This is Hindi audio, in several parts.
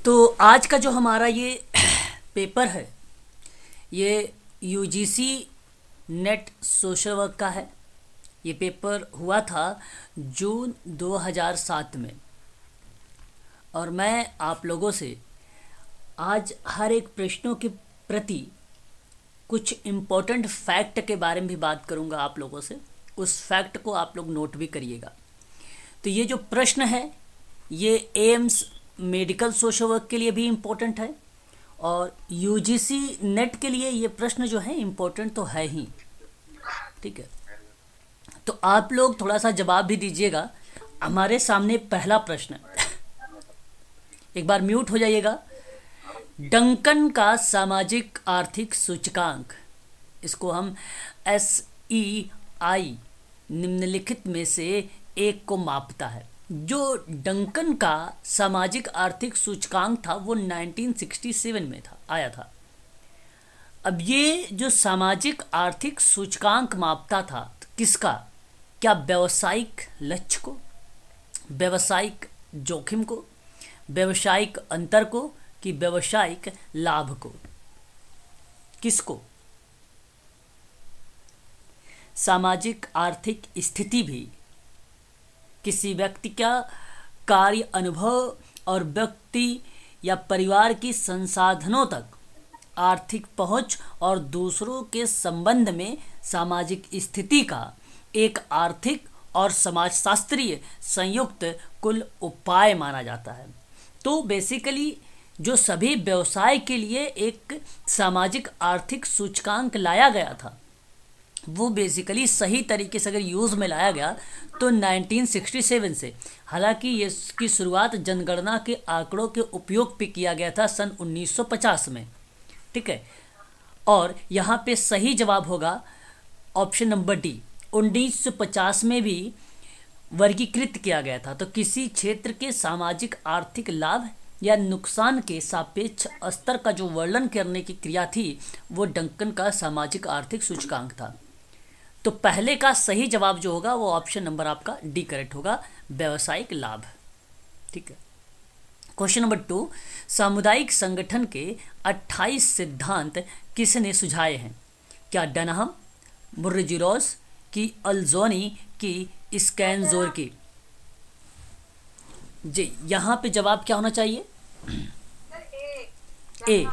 तो आज का जो हमारा ये पेपर है ये यूजीसी नेट सोशल वर्क का है। ये पेपर हुआ था जून 2007 में और मैं आप लोगों से आज हर एक प्रश्नों के प्रति कुछ इम्पोर्टेंट फैक्ट के बारे में भी बात करूंगा आप लोगों से। उस फैक्ट को आप लोग नोट भी करिएगा। तो ये जो प्रश्न है ये एम्स मेडिकल सोशल वर्क के लिए भी इम्पोर्टेंट है और यूजीसी नेट के लिए ये प्रश्न जो है इम्पोर्टेंट तो है ही। ठीक है, तो आप लोग थोड़ा सा जवाब भी दीजिएगा। हमारे सामने पहला प्रश्न एक बार म्यूट हो जाइएगा। डंकन का सामाजिक आर्थिक सूचकांक, इसको हम SEI निम्नलिखित में से एक को मापता है। जो डंकन का सामाजिक आर्थिक सूचकांक था वो 1967 में आया था। अब ये जो सामाजिक आर्थिक सूचकांक मापता था किसका? क्या व्यावसायिक लक्ष्य को, व्यावसायिक जोखिम को, व्यावसायिक अंतर को कि व्यावसायिक लाभ को? किसको? सामाजिक आर्थिक स्थिति भी किसी व्यक्ति का कार्य अनुभव और व्यक्ति या परिवार की संसाधनों तक आर्थिक पहुंच और दूसरों के संबंध में सामाजिक स्थिति का एक आर्थिक और समाजशास्त्रीय संयुक्त कुल उपाय माना जाता है। तो बेसिकली जो सभी व्यवसाय के लिए एक सामाजिक आर्थिक सूचकांक लाया गया था वो बेसिकली सही तरीके से अगर यूज़ में लाया गया तो 1967 से। हालांकि इसकी शुरुआत जनगणना के आंकड़ों के उपयोग पे किया गया था सन 1950 में। ठीक है, और यहाँ पे सही जवाब होगा ऑप्शन नंबर डी। 1950 में भी वर्गीकृत किया गया था। तो किसी क्षेत्र के सामाजिक आर्थिक लाभ या नुकसान के सापेक्ष स्तर का जो वर्णन करने की क्रिया थी वो डंकन का सामाजिक आर्थिक सूचकांक था। तो पहले का सही जवाब जो होगा वो ऑप्शन नंबर आपका डी करेक्ट होगा, व्यावसायिक लाभ। ठीक है, क्वेश्चन नंबर 2, सामुदायिक संगठन के 28 सिद्धांत किसने सुझाए हैं? क्या डनहम, मुर्रिजी-रॉस की, अल्जोनी की, स्कैनज़ोर की? जी, यहाँ पे जवाब क्या होना चाहिए? A,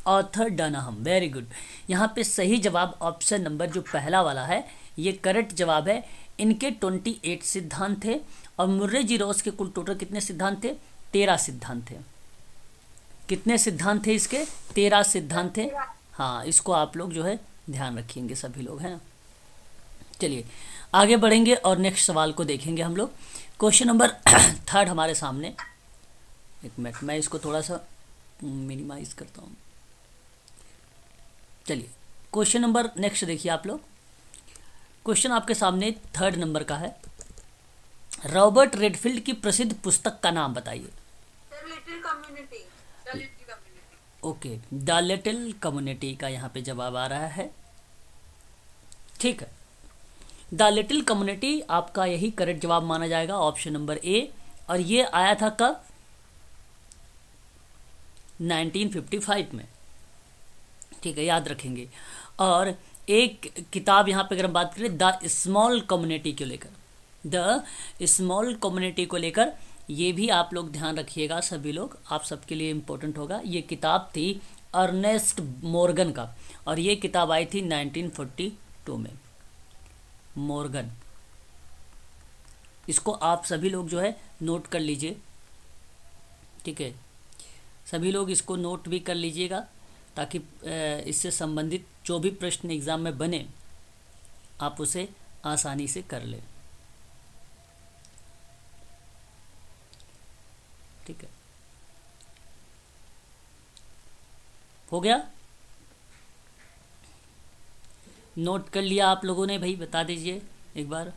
author Dunham. Very good. यहाँ पे सही जवाब ऑप्शन नंबर जो पहला वाला है ये करेक्ट जवाब है। इनके 28 सिद्धांत थे और मुर्रिजी-रॉस के कुल टोटल कितने सिद्धांत थे? 13 सिद्धांत थे। कितने सिद्धांत थे इसके? 13 सिद्धांत थे। हाँ, इसको आप लोग जो है ध्यान रखेंगे सभी लोग, हैं। चलिए आगे बढ़ेंगे और नेक्स्ट सवाल को देखेंगे हम लोग। क्वेश्चन नंबर 3 हमारे सामने। एक मिनट, मैं इसको थोड़ा सा मिनिमाइज करता हूँ। चलिए क्वेश्चन नंबर नेक्स्ट देखिए आप लोग। क्वेश्चन आपके सामने 3rd नंबर का है। रॉबर्ट रेडफील्ड की प्रसिद्ध पुस्तक का नाम बताइए। ओके, द लिटिल कम्युनिटी का यहाँ पे जवाब आ रहा है। ठीक है, द लिटिल कम्युनिटी आपका यही करेक्ट जवाब माना जाएगा, ऑप्शन नंबर ए। और ये आया था कब? 1955 में। ठीक है, याद रखेंगे। और एक किताब यहाँ पे अगर हम बात करें द स्मॉल कम्युनिटी को लेकर, द स्मॉल कम्युनिटी को लेकर, ये भी आप लोग ध्यान रखिएगा सभी लोग, आप सबके लिए इम्पोर्टेंट होगा। ये किताब थी अर्नेस्ट मॉर्गन का और ये किताब आई थी 1942 में। मॉर्गन, इसको आप सभी लोग जो है नोट कर लीजिए। ठीक है, सभी लोग इसको नोट भी कर लीजिएगा ताकि इससे संबंधित जो भी प्रश्न एग्जाम में बने आप उसे आसानी से कर लें। ठीक है, हो गया? नोट कर लिया आप लोगों ने? भाई बता दीजिए एक बार।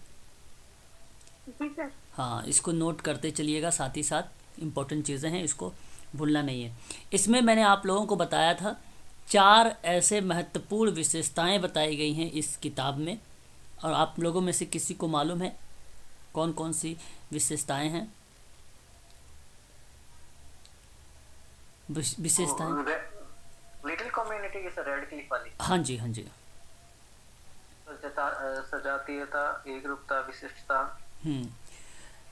जी सर। हाँ, इसको नोट करते चलिएगा, साथ ही साथ इम्पोर्टेंट चीज़ें हैं, इसको भूलना नहीं है। इसमें मैंने आप लोगों को बताया था 4 ऐसे महत्वपूर्ण विशेषताएं बताई गई हैं इस किताब में, और आप लोगों में से किसी को मालूम है कौन कौन सी विशेषताएं हैं? विशेषताएं। लिटिल कम्युनिटी की रेड क्लिफ वाली। हाँ जी, हाँ जी। सजातीयता, एकरूपता, विशिष्टता।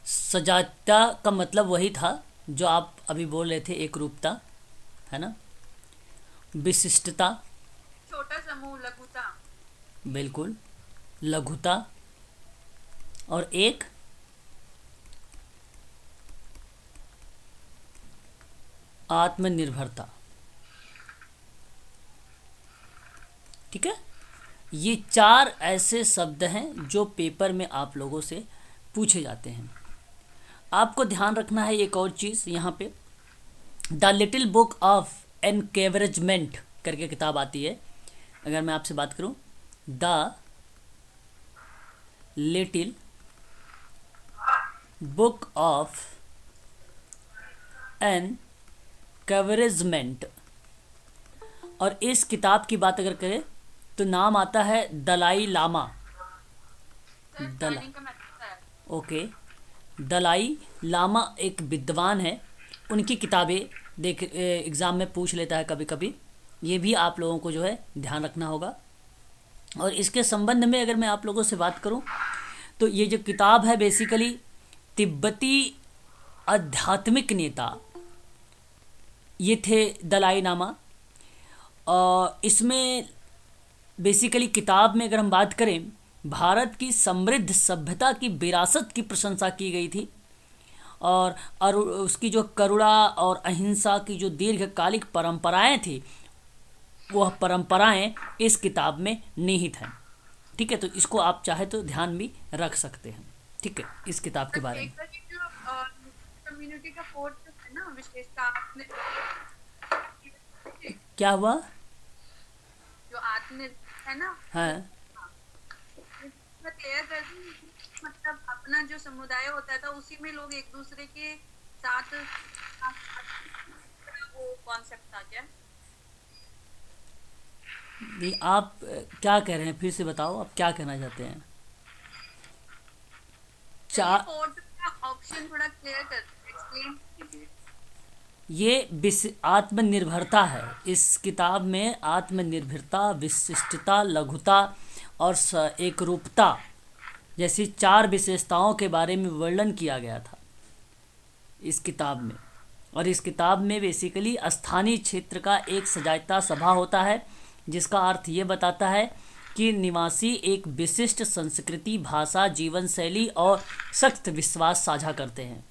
सजातीयता का मतलब वही था जो आप अभी बोल रहे थे, एक रूपता, है ना। विशिष्टता, छोटा समूह, लघुता। बिल्कुल, लघुता। और एक आत्मनिर्भरता। ठीक है, ये 4 ऐसे शब्द हैं जो पेपर में आप लोगों से पूछे जाते हैं। आपको ध्यान रखना है एक और चीज़ यहाँ पे, the little book of encouragement करके किताब आती है। अगर मैं आपसे बात करूँ, the little book of encouragement, और इस किताब की बात अगर करें तो नाम आता है दलाई लामा। ओके, दलाई लामा एक विद्वान है, उनकी किताबें देख एग्ज़ाम में पूछ लेता है कभी कभी, ये भी आप लोगों को जो है ध्यान रखना होगा। और इसके संबंध में अगर मैं आप लोगों से बात करूं तो ये जो किताब है बेसिकली तिब्बती आध्यात्मिक नेता ये थे दलाई लामा, और इसमें बेसिकली किताब में अगर हम बात करें, भारत की समृद्ध सभ्यता की विरासत की प्रशंसा की गई थी, और उसकी जो करुणा और अहिंसा की जो दीर्घकालिक परंपराएं थी, वह परंपराएं इस किताब में निहित हैं। ठीक है, तो इसको आप चाहे तो ध्यान भी रख सकते हैं। ठीक है, इस किताब के बारे में। कम्युनिटी का फोर्थ है ना विशेषता, क्या हुआ? जो आत्म है ना, हाँ, क्लियर कर दूं, मतलब अपना जो समुदाय होता था उसी में लोग एक दूसरे के साथ, वो कॉन्सेप्ट था क्या? आप क्या कह रहे हैं, फिर से बताओ, आप क्या कहना चाहते हैं? ऑप्शन थोड़ा क्लियर कर, एक्सप्लेन कीजिए। ये आत्मनिर्भरता है। इस किताब में आत्मनिर्भरता, विशिष्टता, लघुता और एकरूपता जैसी 4 विशेषताओं के बारे में वर्णन किया गया था इस किताब में। और इस किताब में बेसिकली स्थानीय क्षेत्र का एक सजातीय सभा होता है, जिसका अर्थ ये बताता है कि निवासी एक विशिष्ट संस्कृति, भाषा, जीवन शैली और सख्त विश्वास साझा करते हैं।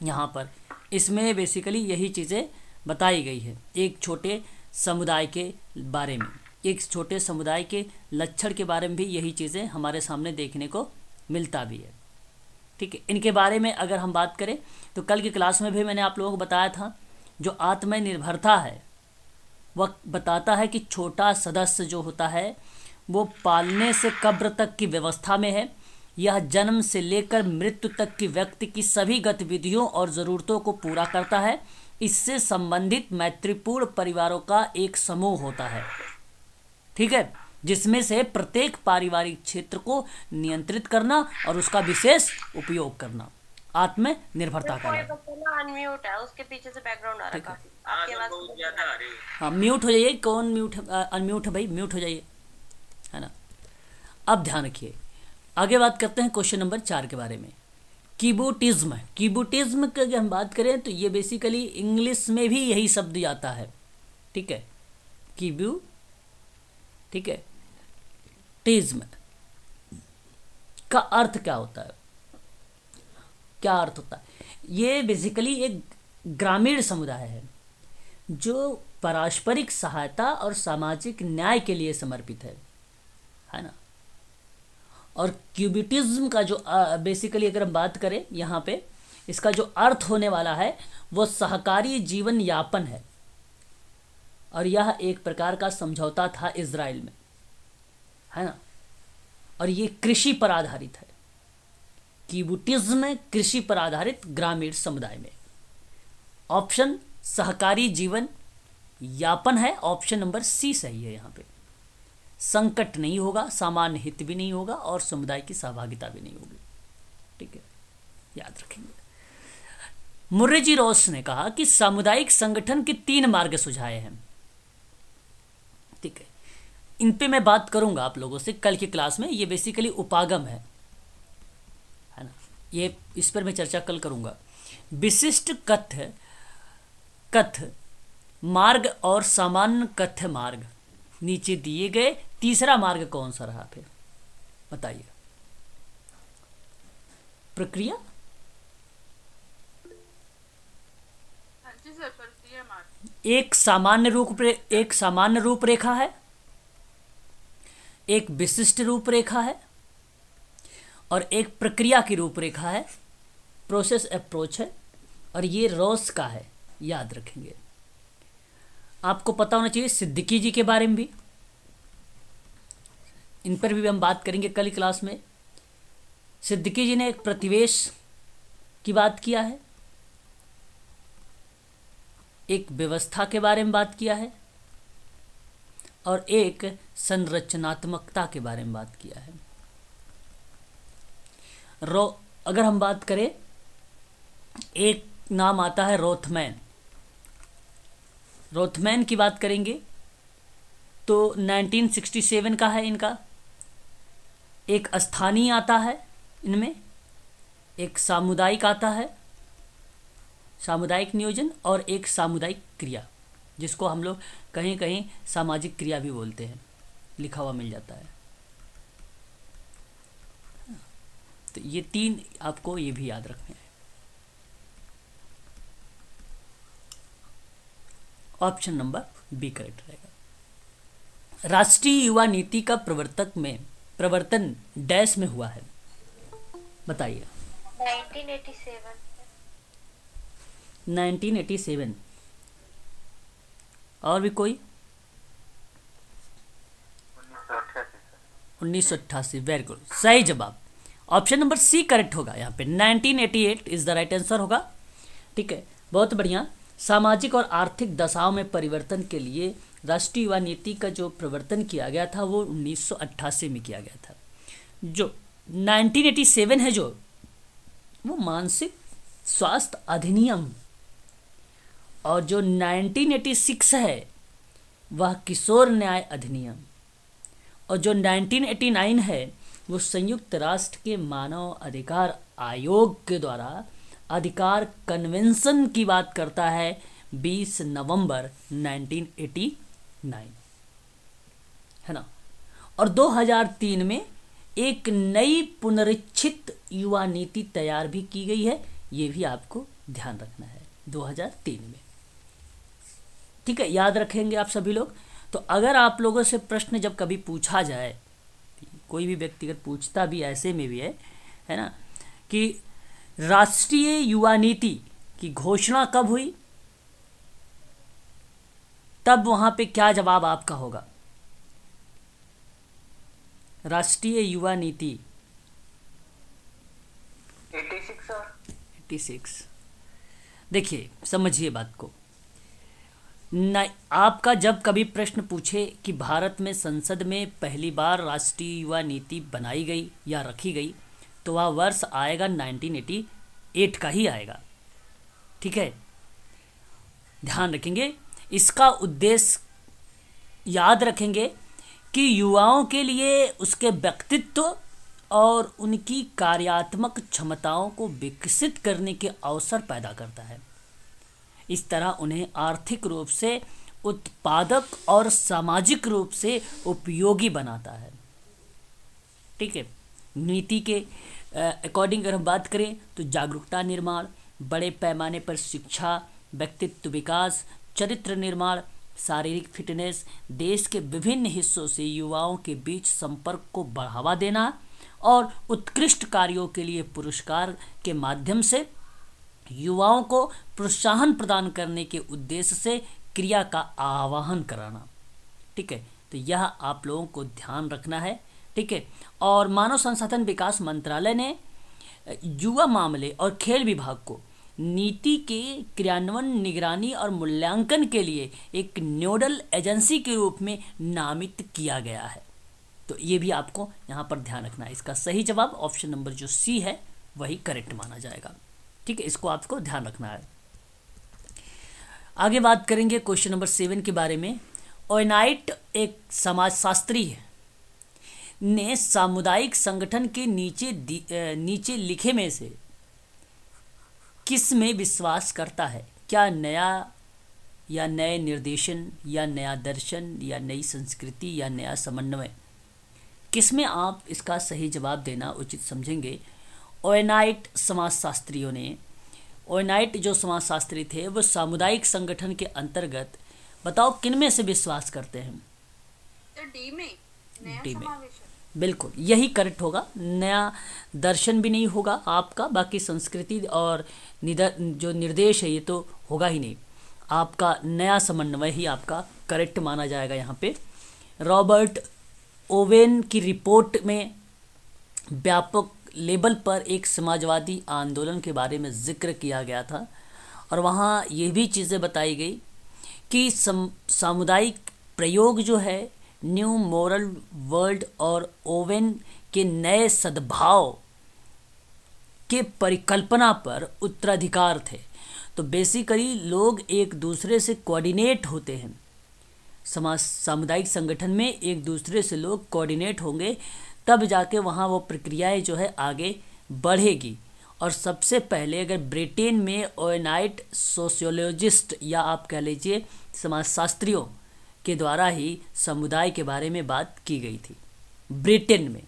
यहाँ पर इसमें बेसिकली यही चीज़ें बताई गई है, एक छोटे समुदाय के बारे में, एक छोटे समुदाय के लक्षण के बारे में भी यही चीज़ें हमारे सामने देखने को मिलता भी है। ठीक है, इनके बारे में अगर हम बात करें तो कल की क्लास में भी मैंने आप लोगों को बताया था, जो आत्मनिर्भरता है वह बताता है कि छोटा सदस्य जो होता है वो पालने से कब्र तक की व्यवस्था में है। यह जन्म से लेकर मृत्यु तक की व्यक्ति की सभी गतिविधियों और ज़रूरतों को पूरा करता है। इससे संबंधित मैत्रीपूर्ण परिवारों का एक समूह होता है, ठीक है, जिसमें से प्रत्येक पारिवारिक क्षेत्र को नियंत्रित करना और उसका विशेष उपयोग करना आत्मनिर्भरता का है। अनम्यूट है, उसके पीछे से बैकग्राउंड आ रहा है काफी, आपकी आवाज बहुत ज्यादा आ रही है। हाँ, म्यूट हो जाइए। कौन म्यूट? अनम्यूट है भाई, म्यूट हो जाइए, है ना। अब ध्यान रखिए, आगे बात करते हैं क्वेश्चन नंबर 4 के बारे में। कीबोटिज्म। कीबोटिज्म की अगर हम बात करें तो ये बेसिकली इंग्लिश में भी यही शब्द आता है, ठीक है, कीबू, ठीक है, टिज्म का अर्थ क्या होता है? क्या अर्थ होता है? ये बेसिकली एक ग्रामीण समुदाय है जो पारस्परिक सहायता और सामाजिक न्याय के लिए समर्पित है ना। और क्यूबिटिज्म का जो बेसिकली अगर हम बात करें यहाँ पे, इसका जो अर्थ होने वाला है वो सहकारी जीवन यापन है, और यह एक प्रकार का समझौता था इजराइल में, है ना। और ये कृषि पर आधारित है। कीबुटिज्म कृषि पर आधारित ग्रामीण समुदाय में। ऑप्शन सहकारी जीवन यापन है, ऑप्शन नंबर सी सही है। यहाँ पे संकट नहीं होगा, सामान्य हित भी नहीं होगा और समुदाय की सहभागिता भी नहीं होगी, ठीक है, याद रखेंगे। मुर्रे जी रॉस ने कहा कि सामुदायिक संगठन के 3 मार्ग सुझाए हैं। ठीक है, इन पे मैं बात करूंगा आप लोगों से कल की क्लास में। ये बेसिकली उपागम है ना, ये इस पर मैं चर्चा कल करूंगा। विशिष्ट कथ्य मार्ग और सामान्य कथ्य मार्ग नीचे दिए गए तीसरा मार्ग कौन सा रहा फिर बताइए? प्रक्रिया? जी सर, प्रक्रिया मार्ग। एक सामान्य रूपरेखा है, एक विशिष्ट रूपरेखा है और एक प्रक्रिया की रूपरेखा है, प्रोसेस अप्रोच है, और ये रॉस का है, याद रखेंगे। आपको पता होना चाहिए सिद्दीकी जी के बारे में भी, इन पर भी हम बात करेंगे कल क्लास में। सिद्दीकी जी ने एक प्रतिवेश की बात किया है, एक व्यवस्था के बारे में बात किया है और एक संरचनात्मकता के बारे में बात किया है। अगर हम बात करें, एक नाम आता है रोथमैन की बात करेंगे तो 1967 का है इनका। एक स्थानीय आता है इनमें, एक सामुदायिक आता है, सामुदायिक नियोजन, और एक सामुदायिक क्रिया, जिसको हम लोग कहीं कहीं सामाजिक क्रिया भी बोलते हैं, लिखा हुआ मिल जाता है। तो ये 3 आपको ये भी याद रखने हैं। ऑप्शन नंबर बी करेक्ट रहेगा। राष्ट्रीय युवा नीति का प्रवर्तन डैश में हुआ है, बताइए? 1987। और भी कोई? 1988। वेरी गुड, सही जवाब। ऑप्शन नंबर सी करेक्ट होगा यहाँ पे, 1988 इज द राइट आंसर होगा। ठीक है, बहुत बढ़िया। सामाजिक और आर्थिक दशाओं में परिवर्तन के लिए राष्ट्रीय युवा नीति का जो प्रवर्तन किया गया था वो 1988 में किया गया था। जो 1987 है, जो वो मानसिक स्वास्थ्य अधिनियम, और जो 1986 है वह किशोर न्याय अधिनियम, और जो 1989 है वो संयुक्त राष्ट्र के मानव अधिकार आयोग के द्वारा अधिकार कन्वेंशन की बात करता है, 20 नवंबर 1989, है ना। और 2003 में एक नई पुनरीक्षित युवा नीति तैयार भी की गई है, ये भी आपको ध्यान रखना है, 2003 में। ठीक है, याद रखेंगे आप सभी लोग। तो अगर आप लोगों से प्रश्न जब कभी पूछा जाए, कोई भी व्यक्तिगत पूछता भी ऐसे में भी है ना, कि राष्ट्रीय युवा नीति की घोषणा कब हुई, तब वहां पे क्या जवाब आपका होगा? राष्ट्रीय युवा नीति 86। देखिए, समझिए बात को। आपका जब कभी प्रश्न पूछे कि भारत में संसद में पहली बार राष्ट्रीय युवा नीति बनाई गई या रखी गई, तो वह वर्ष आएगा 1988 का ही आएगा। ठीक है, ध्यान रखेंगे। इसका उद्देश्य याद रखेंगे कि युवाओं के लिए उसके व्यक्तित्व और उनकी कार्यात्मक क्षमताओं को विकसित करने के अवसर पैदा करता है। इस तरह उन्हें आर्थिक रूप से उत्पादक और सामाजिक रूप से उपयोगी बनाता है। ठीक है, नीति के अकॉर्डिंग अगर हम बात करें तो जागरूकता निर्माण, बड़े पैमाने पर शिक्षा, व्यक्तित्व विकास, चरित्र निर्माण, शारीरिक फिटनेस, देश के विभिन्न हिस्सों से युवाओं के बीच संपर्क को बढ़ावा देना और उत्कृष्ट कार्यों के लिए पुरस्कार के माध्यम से युवाओं को प्रोत्साहन प्रदान करने के उद्देश्य से क्रिया का आह्वान कराना। ठीक है, तो यह आप लोगों को ध्यान रखना है। ठीक है, और मानव संसाधन विकास मंत्रालय ने युवा मामले और खेल विभाग को नीति के क्रियान्वयन, निगरानी और मूल्यांकन के लिए एक नोडल एजेंसी के रूप में नामित किया गया है। तो ये भी आपको यहाँ पर ध्यान रखना है। इसका सही जवाब ऑप्शन नंबर जो सी है वही करेक्ट माना जाएगा। ठीक है, इसको आपको ध्यान रखना है। आगे बात करेंगे क्वेश्चन नंबर 7 के बारे में। ओनाइट एक समाजशास्त्री है, ने सामुदायिक संगठन के नीचे लिखे में से किस में विश्वास करता है? क्या नया या नए निर्देशन या नया दर्शन या नई संस्कृति या नया समन्वय? किस में आप इसका सही जवाब देना उचित समझेंगे? ओनाइट समाजशास्त्रियों ने, ओनाइट जो समाजशास्त्री थे वो सामुदायिक संगठन के अंतर्गत बताओ किन में से विश्वास करते हैं? तो डी में, नया डी में, समावेशन। बिल्कुल यही करेक्ट होगा। नया दर्शन भी नहीं होगा आपका, बाकी संस्कृति और जो निर्देश है ये तो होगा ही नहीं। आपका नया समन्वय ही आपका करेक्ट माना जाएगा यहाँ पे। रॉबर्ट ओवेन की रिपोर्ट में व्यापक लेवल पर एक समाजवादी आंदोलन के बारे में जिक्र किया गया था और वहाँ ये भी चीज़ें बताई गई कि सामुदायिक प्रयोग जो है न्यू मोरल वर्ल्ड और ओवेन के नए सद्भाव के परिकल्पना पर उत्तराधिकार थे। तो बेसिकली लोग एक दूसरे से कोऑर्डिनेट होते हैं, सामुदायिक संगठन में एक दूसरे से लोग कोऑर्डिनेट होंगे तब जाके वहाँ वो प्रक्रियाएं जो है आगे बढ़ेगी। और सबसे पहले अगर ब्रिटेन में ओनाइट सोशियोलॉजिस्ट या आप कह लीजिए समाजशास्त्रियों के द्वारा ही समुदाय के बारे में बात की गई थी ब्रिटेन में।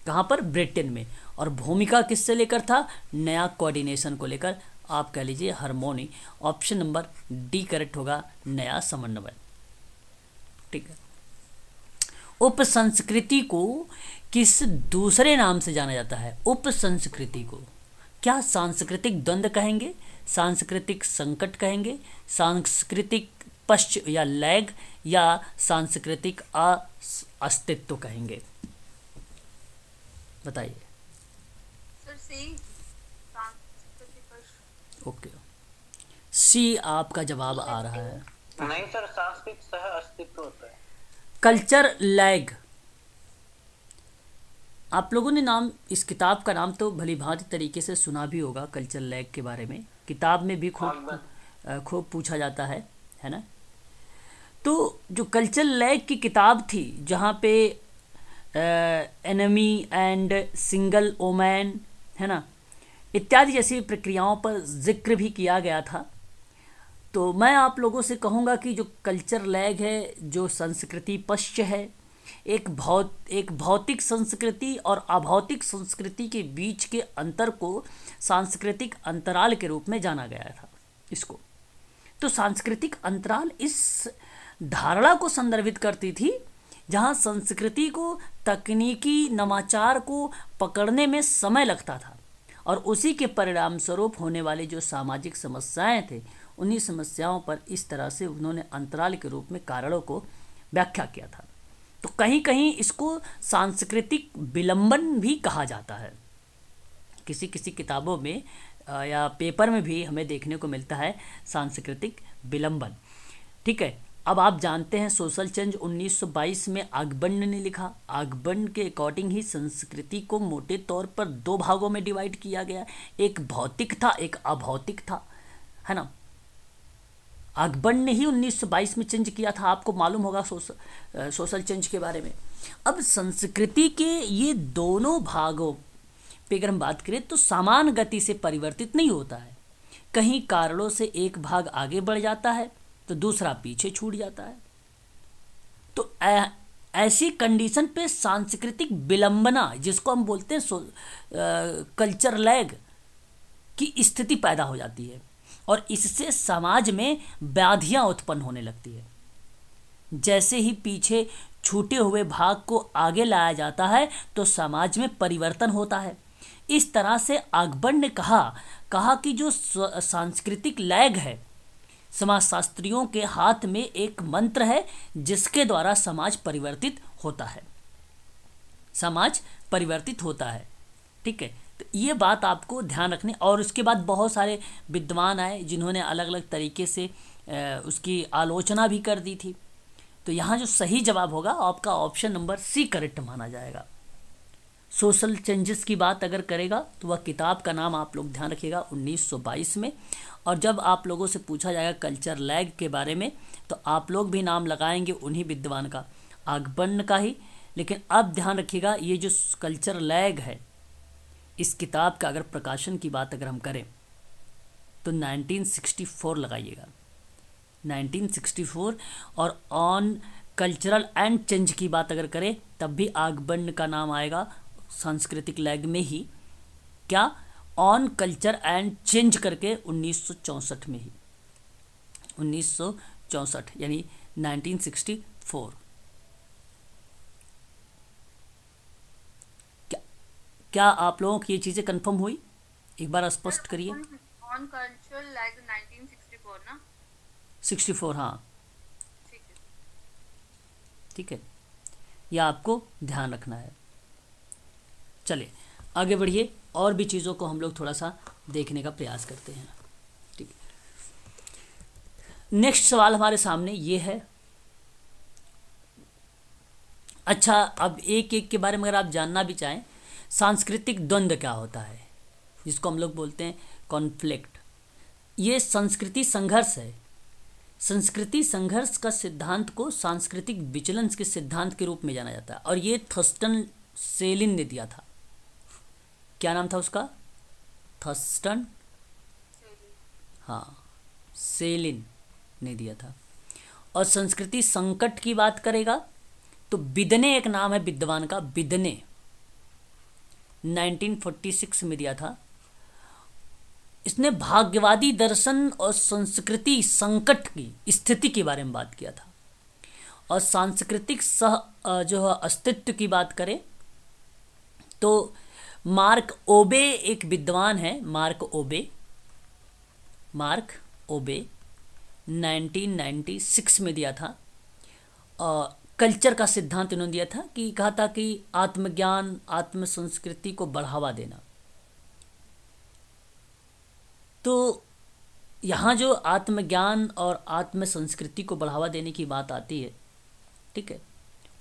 कहाँ पर? ब्रिटेन में। और भूमिका किससे लेकर था? नया कोऑर्डिनेशन को लेकर, आप कह लीजिए harmony. Option number D correct होगा, नया समन्वय। ठीक है। उपसंस्कृति को किस दूसरे नाम से जाना जाता है? उपसंस्कृति को क्या सांस्कृतिक द्वंद्व कहेंगे, सांस्कृतिक संकट कहेंगे, सांस्कृतिक पश्च या लैग, या सांस्कृतिक अस्तित्व कहेंगे? बताइए। सर सी, सांस्कृतिक पश्च। ओके, सी आपका जवाब आ रहा है। नहीं सर, सांस्कृतिक सह अस्तित्व होता है। कल्चर लैग, आप लोगों ने नाम, इस किताब का नाम तो भली भांति तरीके से सुना भी होगा। कल्चर लैग के बारे में किताब में भी खूब पूछा जाता है ना। तो जो कल्चर लैग की किताब थी जहाँ पे एनिमी एंड सिंगल ओमैन है ना इत्यादि जैसी प्रक्रियाओं पर जिक्र भी किया गया था। तो मैं आप लोगों से कहूँगा कि जो कल्चर लैग है, जो संस्कृति पश्च है, एक भौतिक संस्कृति और अभौतिक संस्कृति के बीच के अंतर को सांस्कृतिक अंतराल के रूप में जाना गया था इसको। तो सांस्कृतिक अंतराल इस धारणा को संदर्भित करती थी जहाँ संस्कृति को तकनीकी नवाचार को पकड़ने में समय लगता था और उसी के परिणाम स्वरूप होने वाली जो सामाजिक समस्याएं थे उन्हीं समस्याओं पर इस तरह से उन्होंने अंतराल के रूप में कारणों को व्याख्या किया था। तो कहीं कहीं इसको सांस्कृतिक विलंबन भी कहा जाता है। किसी किसी किताबों में या पेपर में भी हमें देखने को मिलता है सांस्कृतिक विलंबन। ठीक है। अब आप जानते हैं सोशल चेंज 1922 में आगबंड ने लिखा। आगबंड के अकॉर्डिंग ही संस्कृति को मोटे तौर पर दो भागों में डिवाइड किया गया, एक भौतिक था एक अभौतिक था, है ना। आगबंड ने ही 1922 में चेंज किया था, आपको मालूम होगा सोशल चेंज के बारे में। अब संस्कृति के ये दोनों भागों पे अगर हम बात करें तो समान गति से परिवर्तित नहीं होता है। कहीं कारणों से एक भाग आगे बढ़ जाता है तो दूसरा पीछे छूट जाता है। तो ऐसी कंडीशन पे सांस्कृतिक विलंबना, जिसको हम बोलते हैं कल्चर लैग की स्थिति पैदा हो जाती है और इससे समाज में व्याधियां उत्पन्न होने लगती है। जैसे ही पीछे छूटे हुए भाग को आगे लाया जाता है तो समाज में परिवर्तन होता है। इस तरह से आगबंड ने कहा कि जो सांस्कृतिक लैग है, समाजशास्त्रियों के हाथ में एक मंत्र है जिसके द्वारा समाज परिवर्तित होता है। समाज परिवर्तित होता है। ठीक है। तो ये बात आपको ध्यान रखनी। और उसके बाद बहुत सारे विद्वान आए जिन्होंने अलग अलग तरीके से उसकी आलोचना भी कर दी थी। तो यहाँ जो सही जवाब होगा आपका ऑप्शन नंबर सी करेक्ट माना जाएगा। सोशल चेंजेस की बात अगर करेगा तो वह किताब का नाम आप लोग ध्यान रखिएगा 1922 में। और जब आप लोगों से पूछा जाएगा कल्चर लैग के बारे में तो आप लोग भी नाम लगाएंगे उन्हीं विद्वान का, आगबन का ही। लेकिन अब ध्यान रखिएगा ये जो कल्चर लैग है इस किताब का अगर प्रकाशन की बात अगर हम करें तो 1964 लगाइएगा, 1964। और ऑन कल्चरल एंड चेंज की बात अगर करें तब भी आगबन का नाम आएगा सांस्कृतिक लैग में ही। क्या? ऑन कल्चर एंड चेंज करके 1964 में ही, 1964 यानी 1964। क्या आप लोगों की ये चीज़ें कंफर्म हुई? एक बार स्पष्ट करिए। ऑन कल्चरल लैग 1964 ना? 64, हाँ ठीक है। ठीक है, यह आपको ध्यान रखना है। चलिए आगे बढ़िए, और भी चीज़ों को हम लोग थोड़ा सा देखने का प्रयास करते हैं। ठीक है, नेक्स्ट सवाल हमारे सामने ये है। अच्छा, अब एक एक के बारे में अगर आप जानना भी चाहें, सांस्कृतिक द्वंद्व क्या होता है, जिसको हम लोग बोलते हैं कॉन्फ्लिक्ट। ये संस्कृति संघर्ष है। संस्कृति संघर्ष का सिद्धांत को सांस्कृतिक विचलन के सिद्धांत के रूप में जाना जाता है, और ये थर्स्टन सेलिन ने दिया था। क्या नाम था उसका? थर्स्टन, हाँ, सेलिन ने दिया था। और संस्कृति संकट की बात करेगा तो बिदने एक नाम है विद्वान का, बिदने 1946 में दिया था। इसने भाग्यवादी दर्शन और संस्कृति संकट की स्थिति के बारे में बात किया था। और सांस्कृतिक जो अस्तित्व की बात करें तो मार्क ओबे एक विद्वान है, मार्क ओबे 1996 में दिया था। कल्चर का सिद्धांत इन्होंने दिया था कि कहा था कि आत्मज्ञान आत्म संस्कृति को बढ़ावा देना। तो यहाँ जो आत्मज्ञान और आत्म संस्कृति को बढ़ावा देने की बात आती है, ठीक है,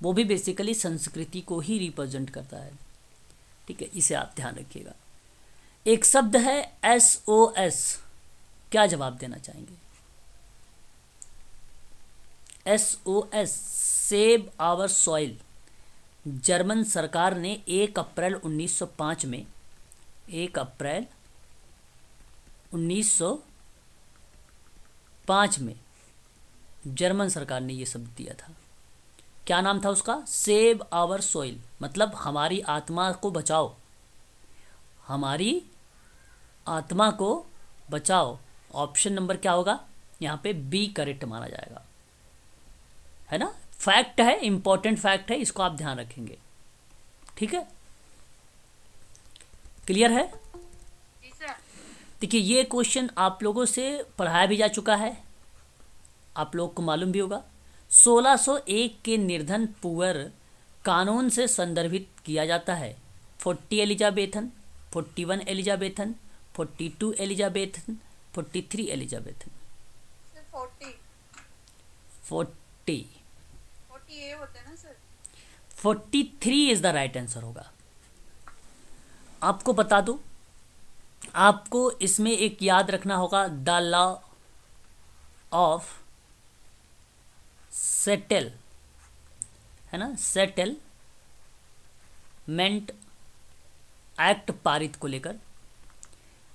वो भी बेसिकली संस्कृति को ही रिप्रेजेंट करता है। ठीक है, इसे आप ध्यान रखिएगा। एक शब्द है SOS, क्या जवाब देना चाहेंगे? SOS, save our soil. German सरकार ने 1 अप्रैल 1905 में, 1 अप्रैल 1905 में जर्मन सरकार ने ये शब्द दिया था। क्या नाम था उसका? सेव आवर सॉइल, मतलब हमारी आत्मा को बचाओ, हमारी आत्मा को बचाओ। ऑप्शन नंबर क्या होगा यहाँ पे? बी करेक्ट माना जाएगा, है ना। फैक्ट है, इंपॉर्टेंट फैक्ट है, इसको आप ध्यान रखेंगे। ठीक है, क्लियर है? देखिए ये क्वेश्चन आप लोगों से पढ़ाया भी जा चुका है, आप लोग को मालूम भी होगा। 1601 के निर्धन पुअर कानून से संदर्भित किया जाता है। 40 एलिजाबेथन, 41 एलिजाबेथन, 42 एलिजाबेथन, 43 एलिजाबेथन। 40 ये होते हैं ना sir? 43 is the right answer होगा। आपको बता दूं, आपको इसमें एक याद रखना होगा, द लॉ ऑफ सेटल, है ना, सेटलमेंट एक्ट पारित को लेकर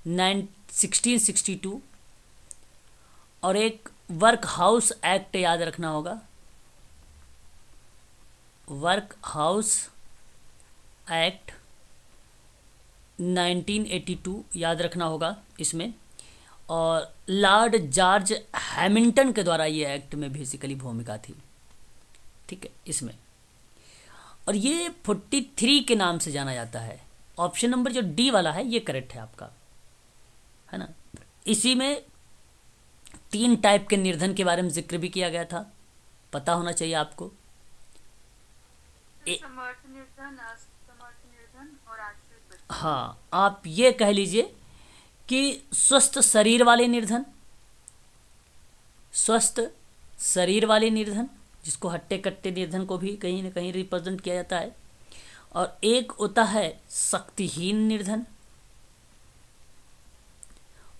1662, और एक वर्क हाउस एक्ट याद रखना होगा, वर्क हाउस एक्ट 1982 याद रखना होगा इसमें। और लॉर्ड जॉर्ज हैमिल्टन के द्वारा ये एक्ट में बेसिकली भूमिका थी। ठीक है, इसमें। और ये 43 के नाम से जाना जाता है। ऑप्शन नंबर जो डी वाला है ये करेक्ट है आपका, है ना। इसी में 3 टाइप के निर्धन के बारे में जिक्र भी किया गया था, पता होना चाहिए आपको। समर्थ निर्धन, असमर्थ निर्धन और आश्रित बच्चे। हाँ, आप ये कह लीजिए कि स्वस्थ शरीर वाले निर्धन, स्वस्थ शरीर वाले निर्धन, जिसको हट्टे कट्टे निर्धन को भी कहीं ना कहीं रिप्रेजेंट किया जाता है। और एक होता है शक्तिहीन निर्धन,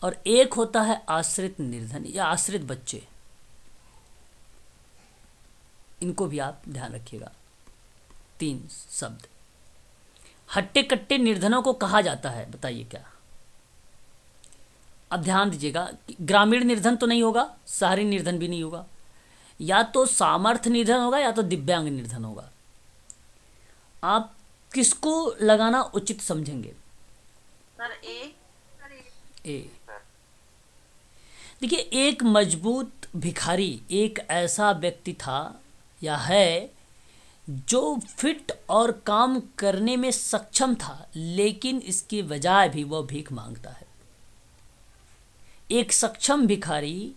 और एक होता है आश्रित निर्धन या आश्रित बच्चे। इनको भी आप ध्यान रखिएगा। 3 शब्द। हट्टे कट्टे निर्धनों को कहा जाता है, बताइए क्या। अब ध्यान दीजिएगा, ग्रामीण निर्धन तो नहीं होगा, शहरी निर्धन भी नहीं होगा, या तो सामर्थ्य निर्धन होगा या तो दिव्यांग निर्धन होगा। आप किसको लगाना उचित समझेंगे? सर ए। ए। देखिए, एक मजबूत भिखारी एक ऐसा व्यक्ति था या है जो फिट और काम करने में सक्षम था, लेकिन इसके बजाय भी वह भीख मांगता है। एक सक्षम भिखारी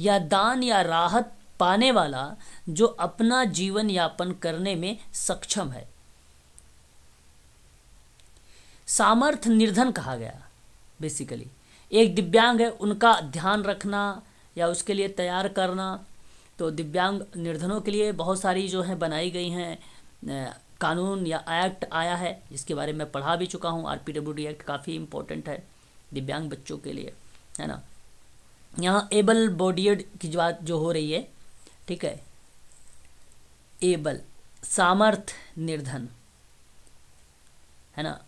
या दान या राहत पाने वाला जो अपना जीवन यापन करने में सक्षम है। सामर्थ्य निर्धन कहा गया। बेसिकली एक दिव्यांग है, उनका ध्यान रखना या उसके लिए तैयार करना। तो दिव्यांग निर्धनों के लिए बहुत सारी जो है बनाई गई हैं कानून या एक्ट आया है, जिसके बारे में पढ़ा भी चुका हूँ। RPWD एक्ट काफ़ी इम्पोर्टेंट है दिव्यांग बच्चों के लिए, है ना। यहाँ एबल बॉडीड की बात जो हो रही है, ठीक है। एबल सामर्थ्य निर्धन, है ना।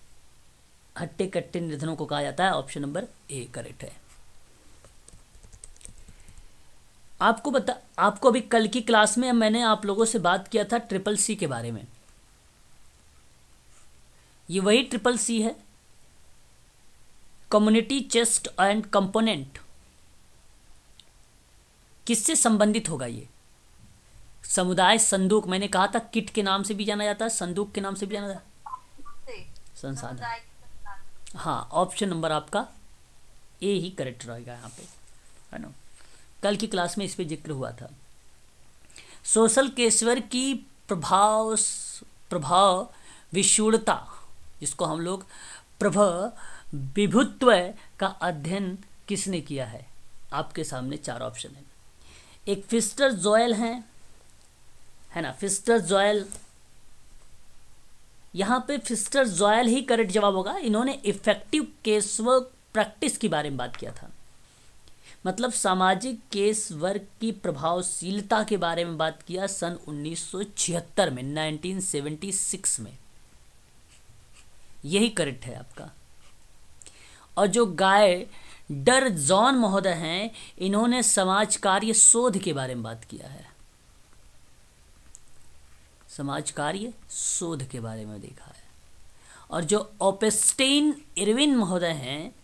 हट्टे कट्टे निर्धनों को कहा जाता है। ऑप्शन नंबर ए करेक्ट है। आपको अभी कल की क्लास में मैंने आप लोगों से बात किया था CCC के बारे में। ये वही CCC है, कम्युनिटी चेस्ट एंड कंपोनेंट। किससे संबंधित होगा ये? समुदाय संदूक, मैंने कहा था किट के नाम से भी जाना जाता है, संदूक के नाम से भी जाना जाता है, संसाधन। हाँ, ऑप्शन नंबर आपका ए ही करेक्ट रहेगा यहाँ पे, है ना। कल की क्लास में इस पे जिक्र हुआ था। सोशल केसवर की प्रभाव विषुणता, जिसको हम लोग प्रभाव विभुत्व का अध्ययन किसने किया है? आपके सामने 4 ऑप्शन है। एक फिस्टर जोयल है ना, फिस्टर जोयल। यहाँ पे फिस्टर जोयल ही करेक्ट जवाब होगा। इन्होंने इफेक्टिव केस वर्क प्रैक्टिस के बारे में बात किया था, मतलब सामाजिक केस वर्क की प्रभावशीलता के बारे में बात किया सन 1976 में, 1976 में। यही करेक्ट है आपका। और जो गायडर जॉन महोदय हैं, इन्होंने समाज कार्य शोध के बारे में बात किया है, समाज कार्य शोध के बारे में देखा है। और जो ऑपेस्टेन इरविन महोदय हैं,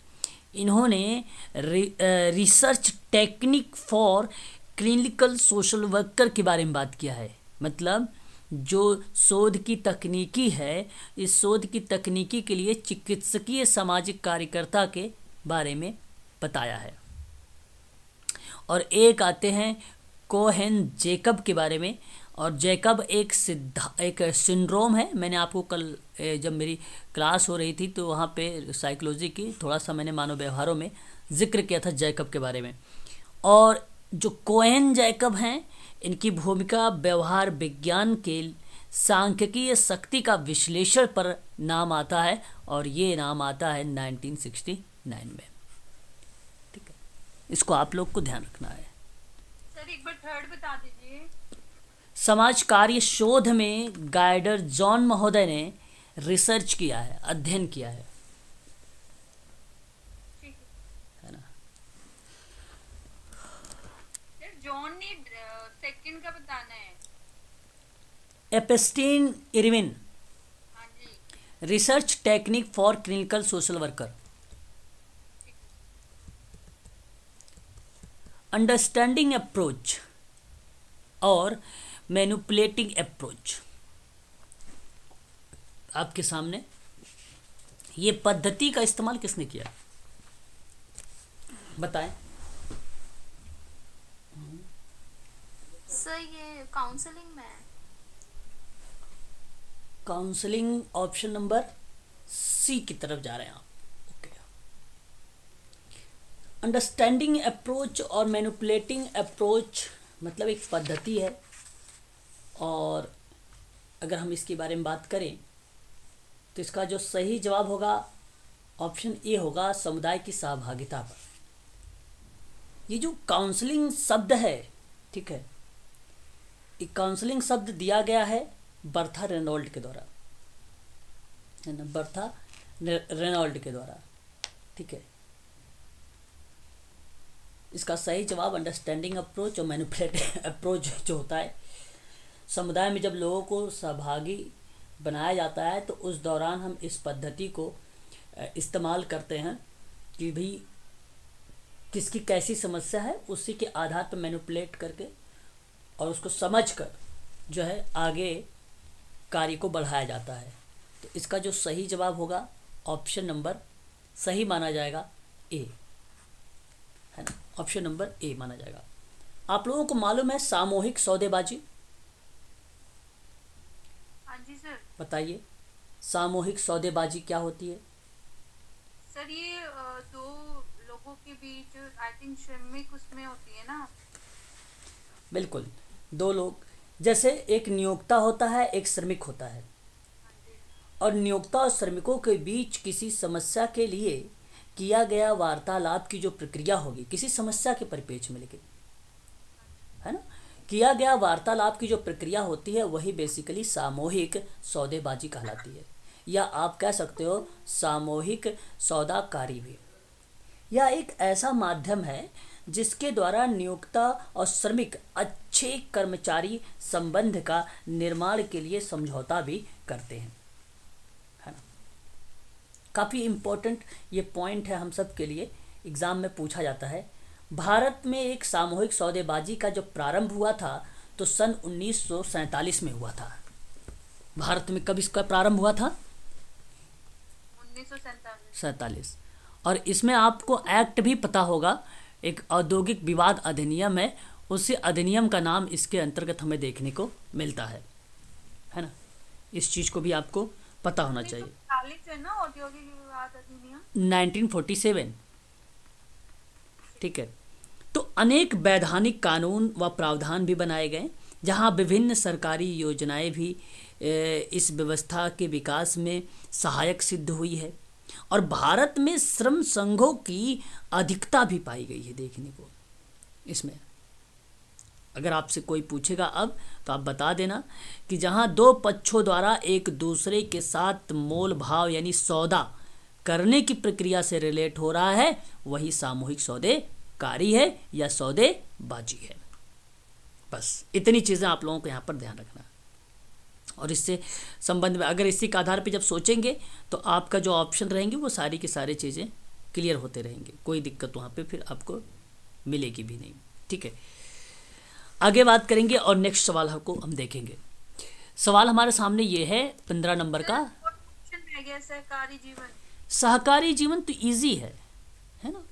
इन्होंने research technique for clinical social worker के बारे में बात किया है, मतलब जो शोध की तकनीकी है, इस शोध की तकनीकी के लिए चिकित्सकीय सामाजिक कार्यकर्ता के बारे में बताया है। और एक आते हैं कोहेन जैकब के बारे में। और जैकब एक सिंड्रोम है। मैंने आपको कल जब मेरी क्लास हो रही थी तो वहाँ पे साइकोलॉजी की थोड़ा सा मैंने मानव व्यवहारों में जिक्र किया था जैकब के बारे में। और जो कोहेन जैकब हैं, इनकी भूमिका व्यवहार विज्ञान के सांख्यिकीय शक्ति का विश्लेषण पर नाम आता है, और ये नाम आता है 1969 में। ठीक है, इसको आप लोग को ध्यान रखना है। सर एक बार थर्ड बता दीजिए। समाज कार्य शोध में गाइडर जॉन महोदय ने रिसर्च किया है, अध्ययन किया है ना। जॉन ने सेकंड का बताना है। एपेस्टीन इरविन, हाँ जी। Research technique for clinical social worker. Understanding approach और मैनिपुलेटिंग अप्रोच। आपके सामने ये पद्धति का इस्तेमाल किसने किया, बताएं। सर ये काउंसलिंग में है। काउंसलिंग ऑप्शन नंबर सी की तरफ जा रहे हैं आप। ओके। अंडरस्टैंडिंग अप्रोच और मैनिपुलेटिंग अप्रोच मतलब एक पद्धति है। और अगर हम इसके बारे में बात करें तो इसका जो सही जवाब होगा ऑप्शन ए होगा, समुदाय की सहभागिता पर। ये जो काउंसलिंग शब्द है, ठीक है, ये काउंसलिंग शब्द दिया गया है बर्था रेनॉल्ड के द्वारा, है ना, बर्था रेनॉल्ड के द्वारा, ठीक है। इसका सही जवाब अंडरस्टैंडिंग अप्रोच और मैनिपुलेटिव अप्रोच जो होता है, समुदाय में जब लोगों को सहभागी बनाया जाता है तो उस दौरान हम इस पद्धति को इस्तेमाल करते हैं कि भाई किसकी कैसी समस्या है, उसी के आधार पर मैनिपुलेट करके और उसको समझकर जो है आगे कार्य को बढ़ाया जाता है। तो इसका जो सही जवाब होगा ऑप्शन नंबर सही माना जाएगा ए, है ना, ऑप्शन नंबर ए माना जाएगा। आप लोगों को मालूम है सामूहिक सौदेबाजी? हाँ जी सर। बताइए सामूहिक सौदेबाजी क्या होती है? सर ये दो लोगों के बीच आई थिंक श्रमिक उसमें होती है ना। बिल्कुल, दो लोग, जैसे एक नियोक्ता होता है, एक श्रमिक होता है, और नियोक्ता और श्रमिकों के बीच किसी समस्या के लिए किया गया वार्तालाप की जो प्रक्रिया होगी, किसी समस्या के परिप्रेक्ष्य में, लेकिन है ना, किया गया वार्तालाप की जो प्रक्रिया होती है वही बेसिकली सामूहिक सौदेबाजी कहलाती है, या आप कह सकते हो सामूहिक सौदाकारी भी। यह एक ऐसा माध्यम है जिसके द्वारा नियोक्ता और श्रमिक अच्छे कर्मचारी संबंध का निर्माण के लिए समझौता भी करते हैं, है ना। काफ़ी इम्पोर्टेंट ये पॉइंट है हम सब के लिए, एग्ज़ाम में पूछा जाता है। भारत में एक सामूहिक सौदेबाजी का जो प्रारंभ हुआ था तो सन 1947 में हुआ था। भारत में कब इसका प्रारंभ हुआ था? 1947। और इसमें आपको एक्ट भी पता होगा, एक औद्योगिक विवाद अधिनियम है, उसी अधिनियम का नाम इसके अंतर्गत हमें देखने को मिलता है ना। इस चीज़ को भी आपको पता होना चाहिए। है ना औद्योगिक विवाद अधिनियम 1947, ठीक है। तो अनेक वैधानिक कानून व प्रावधान भी बनाए गए जहां विभिन्न सरकारी योजनाएं भी इस व्यवस्था के विकास में सहायक सिद्ध हुई है, और भारत में श्रम संघों की अधिकता भी पाई गई है देखने को इसमें। अगर आपसे कोई पूछेगा अब तो आप बता देना कि जहां दो पक्षों द्वारा एक दूसरे के साथ मोल भाव यानी सौदा करने की प्रक्रिया से रिलेट हो रहा है वही सामूहिक सौदेकारी है या सौदेबाजी है। बस इतनी चीज़ें आप लोगों को यहाँ पर ध्यान रखना। और इससे संबंध में अगर इसी के आधार पर जब सोचेंगे तो आपका जो ऑप्शन रहेंगे वो सारी की सारी चीज़ें क्लियर होते रहेंगे, कोई दिक्कत वहाँ पे फिर आपको मिलेगी भी नहीं, ठीक है। आगे बात करेंगे और नेक्स्ट सवाल हमको हम देखेंगे। सवाल हमारे सामने ये है 15 नंबर का। सहकारी जीवन। सहकारी जीवन तो इजी है ना।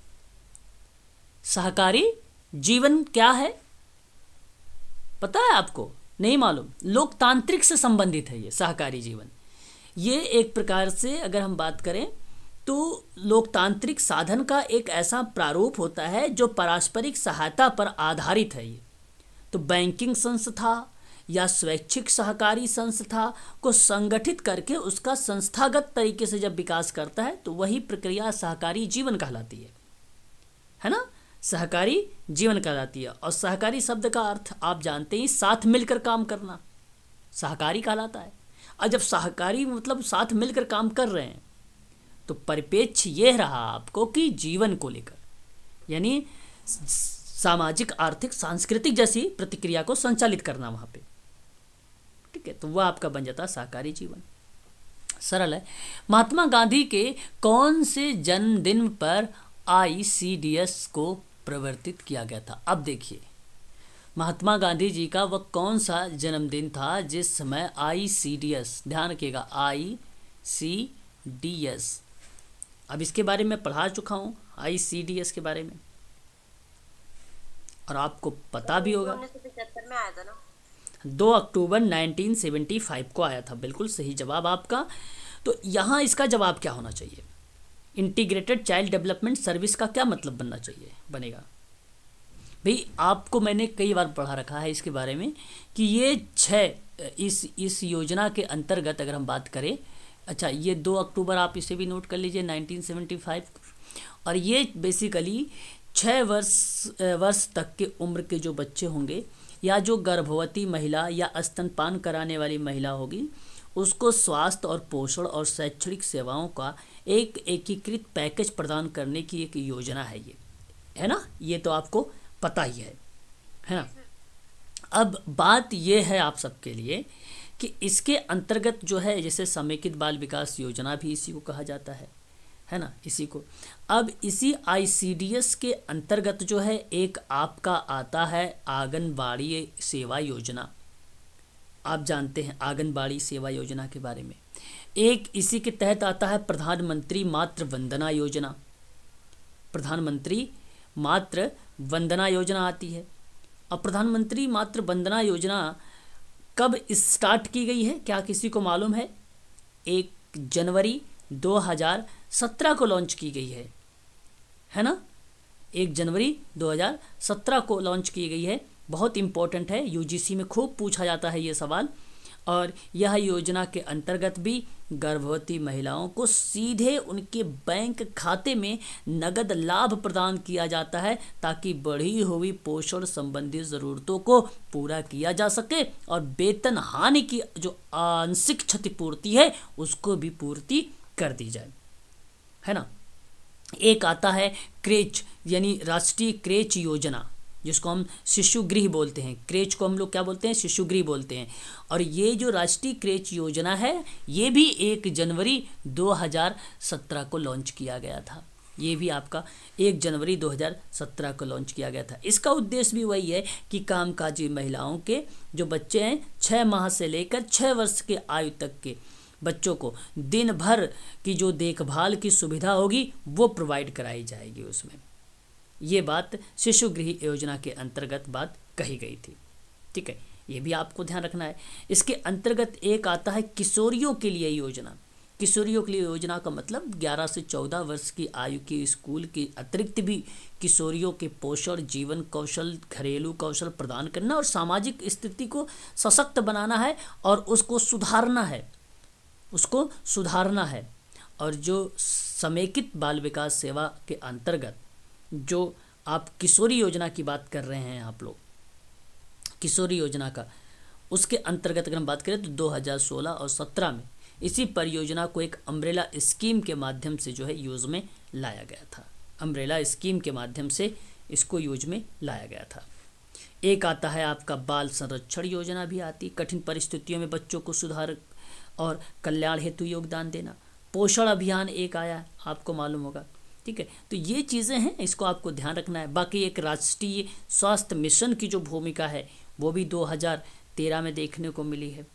सहकारी जीवन क्या है पता है आपको? नहीं मालूम? लोकतांत्रिक से संबंधित है ये सहकारी जीवन। ये एक प्रकार से अगर हम बात करें तो लोकतांत्रिक साधन का एक ऐसा प्रारूप होता है जो पारस्परिक सहायता पर आधारित है। ये तो बैंकिंग संस्था या स्वैच्छिक सहकारी संस्था को संगठित करके उसका संस्थागत तरीके से जब विकास करता है तो वही प्रक्रिया सहकारी जीवन कहलाती है ना। सहकारी जीवन कहलाती है। और सहकारी शब्द का अर्थ आप जानते ही साथ मिलकर काम करना सहकारी कहलाता है। और जब सहकारी मतलब साथ मिलकर काम कर रहे हैं तो परिप्रेक्ष्य ये रहा आपको कि जीवन को लेकर यानी सामाजिक आर्थिक सांस्कृतिक जैसी प्रतिक्रिया को संचालित करना वहाँ पे, ठीक है। तो वह आपका बन जाता है सहकारी जीवन। सरल है। महात्मा गांधी के कौन से जन्मदिन पर ICDS को प्रवर्तित किया गया था? अब देखिए महात्मा गांधी जी का वह कौन सा जन्मदिन था जिस समय ICDS, ध्यान रखिएगा ICDS, अब इसके बारे में पढ़ा चुका हूँ ICDS के बारे में और आपको पता भी होगा। 1975 में आया था ना। 2 अक्टूबर 1975 को आया था। बिल्कुल सही जवाब आपका। तो यहाँ इसका जवाब क्या होना चाहिए? इंटीग्रेटेड चाइल्ड डेवलपमेंट सर्विस का क्या मतलब बनना चाहिए? बनेगा भाई आपको मैंने कई बार पढ़ा रखा है इसके बारे में कि ये 6 इस योजना के अंतर्गत अगर हम बात करें अच्छा, ये 2 अक्टूबर आप इसे भी नोट कर लीजिए 1975। और ये बेसिकली 6 वर्ष तक के उम्र के जो बच्चे होंगे या जो गर्भवती महिला या स्तनपान कराने वाली महिला होगी, उसको स्वास्थ्य और पोषण और शैक्षणिक सेवाओं का एक एकीकृत पैकेज प्रदान करने की एक योजना है ये, है ना। ये तो आपको पता ही है ना। अब बात ये है आप सबके लिए कि इसके अंतर्गत जो है, जैसे समेकित बाल विकास योजना भी इसी को कहा जाता है ना, इसी को। अब इसी ICDS के अंतर्गत जो है एक आपका आता है आंगनबाड़ी सेवा योजना। आप जानते हैं आंगनबाड़ी सेवा योजना के बारे में। एक इसी के तहत आता है प्रधानमंत्री मातृ वंदना योजना। प्रधानमंत्री मातृ वंदना योजना आती है। अब प्रधानमंत्री मातृ वंदना योजना कब स्टार्ट की गई है, क्या किसी को मालूम है? 1 जनवरी 2017 को लॉन्च की गई है ना। 1 जनवरी 2017 को लॉन्च की गई है। बहुत इम्पोर्टेंट है, UGC में खूब पूछा जाता है ये सवाल। और यह योजना के अंतर्गत भी गर्भवती महिलाओं को सीधे उनके बैंक खाते में नगद लाभ प्रदान किया जाता है, ताकि बढ़ी हुई पोषण संबंधी ज़रूरतों को पूरा किया जा सके और वेतन हानि की जो आंशिक क्षतिपूर्ति है उसको भी पूर्ति कर दी जाए, है ना। एक आता है क्रेच, यानी राष्ट्रीय क्रेच योजना, जिसको हम शिशु गृह बोलते हैं। क्रेच को हम लोग क्या बोलते हैं? शिशु गृह बोलते हैं। और ये जो राष्ट्रीय क्रेच योजना है, ये भी 1 जनवरी 2017 को लॉन्च किया गया था। ये भी आपका 1 जनवरी 2017 को लॉन्च किया गया था। इसका उद्देश्य भी वही है कि कामकाजी महिलाओं के जो बच्चे हैं 6 माह से लेकर 6 वर्ष के आयु तक के बच्चों को दिन भर की जो देखभाल की सुविधा होगी वो प्रोवाइड कराई जाएगी उसमें। ये बात शिशु गृह योजना के अंतर्गत बात कही गई थी, ठीक है। ये भी आपको ध्यान रखना है। इसके अंतर्गत एक आता है किशोरियों के लिए योजना। किशोरियों के लिए योजना का मतलब 11 से 14 वर्ष की आयु के स्कूल के अतिरिक्त भी किशोरियों के पोषण, जीवन कौशल, घरेलू कौशल प्रदान करना और सामाजिक स्थिति को सशक्त बनाना है और उसको सुधारना है। और जो समेकित बाल विकास सेवा के अंतर्गत जो आप किशोरी योजना की बात कर रहे हैं आप लोग, किशोरी योजना का, उसके अंतर्गत अगर हम बात करें तो 2016 और 17 में इसी परियोजना को एक अम्ब्रेला स्कीम के माध्यम से जो है यूज में लाया गया था। अम्ब्रेला स्कीम के माध्यम से इसको यूज में लाया गया था। एक आता है आपका बाल संरक्षण योजना भी आती, कठिन परिस्थितियों में बच्चों को सुधार और कल्याण हेतु योगदान देना। पोषण अभियान एक आया है, आपको मालूम होगा, ठीक है। तो ये चीज़ें हैं, इसको आपको ध्यान रखना है। बाकी एक राष्ट्रीय स्वास्थ्य मिशन की जो भूमिका है वो भी 2013 में देखने को मिली है।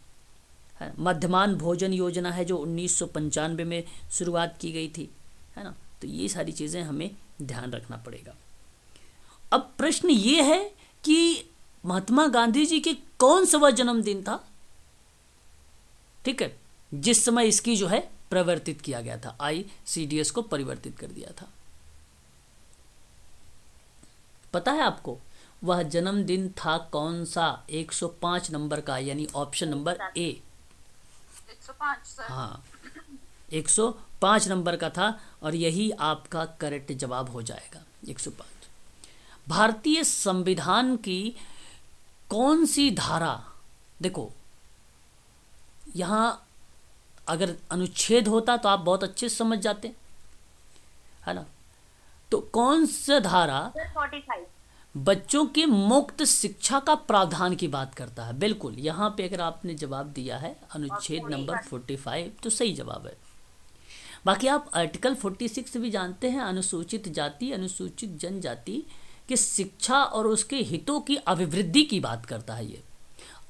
मध्यमान भोजन योजना है जो 1995 में शुरुआत की गई थी, है ना। तो ये सारी चीज़ें हमें ध्यान रखना पड़ेगा। अब प्रश्न ये है कि महात्मा गांधी जी के कौन सा वह जन्मदिन था, ठीक है, जिस समय इसकी जो है परिवर्तित किया गया था, ICDS को परिवर्तित कर दिया था। पता है आपको वह जन्मदिन था कौन सा? 105 नंबर का, यानी ऑप्शन नंबर A। 105 सर। हाँ, 105 नंबर का था और यही आपका करेक्ट जवाब हो जाएगा, 105। भारतीय संविधान की कौन सी धारा, देखो यहाँ अगर अनुच्छेद होता तो आप बहुत अच्छे से समझ जाते, है ना। तो कौन सा धारा 45 बच्चों के मुक्त शिक्षा का प्रावधान की बात करता है? बिल्कुल, यहाँ पे अगर आपने जवाब दिया है अनुच्छेद नंबर 45 तो सही जवाब है। बाकी आप आर्टिकल 46 भी जानते हैं, अनुसूचित जाति अनुसूचित जनजाति की शिक्षा और उसके हितों की अभिवृद्धि की बात करता है। ये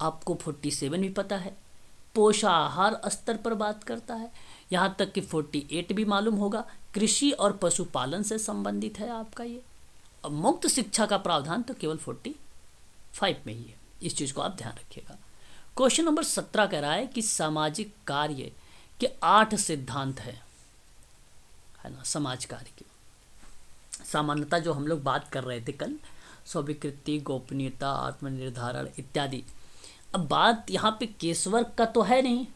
आपको 47 भी पता है, पोषाहार स्तर पर बात करता है। यहाँ तक कि 48 भी मालूम होगा, कृषि और पशुपालन से संबंधित है आपका ये। और मुक्त शिक्षा का प्रावधान तो केवल 45 में ही है, इस चीज़ को आप ध्यान रखिएगा। क्वेश्चन नंबर 17 कह रहा है कि सामाजिक कार्य के 8 सिद्धांत है ना, समाज कार्य की। सामान्यता जो हम लोग बात कर रहे थे कल, स्वीकृति, गोपनीयता, आत्मनिर्धारण इत्यादि। अब बात यहाँ पे केसवर्ग का तो है नहीं,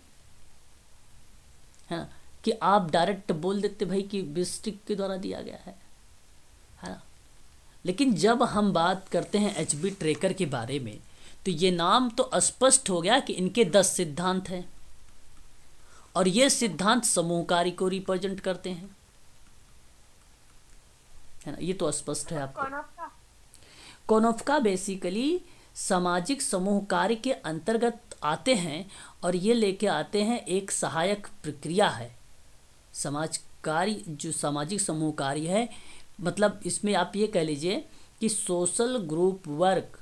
है ना, कि आप डायरेक्ट बोल देते भाई कि बिस्टिक के द्वारा दिया गया है ना। लेकिन जब हम बात करते हैं एचबी ट्रेकर के बारे में, तो ये नाम तो स्पष्ट हो गया कि इनके 10 सिद्धांत हैं और ये सिद्धांत समूह कार्य को रिप्रेजेंट करते हैं, है ना, ये तो स्पष्ट है आपको। कोनोफ्का बेसिकली सामाजिक समूह कार्य के अंतर्गत आते हैं और ये लेके आते हैं एक सहायक प्रक्रिया है। समाज कार्य जो सामाजिक समूह कार्य है, मतलब इसमें आप ये कह लीजिए कि सोशल ग्रुप वर्क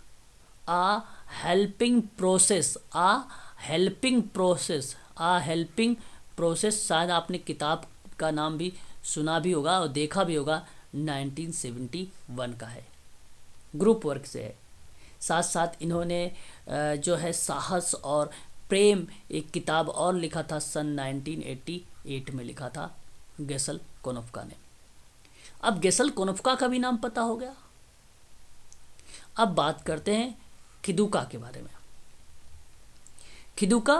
आ हेल्पिंग प्रोसेस शायद आपने किताब का नाम भी सुना भी होगा और देखा भी होगा, 1971 का है, ग्रुप वर्क से है। साथ साथ इन्होंने जो है साहस और प्रेम एक किताब और लिखा था, सन 1988 में लिखा था गेसल कोनोफ्का ने। अब गेसल कोनोफ्का का भी नाम पता हो गया। अब बात करते हैं खिदुका के बारे में। खिदुका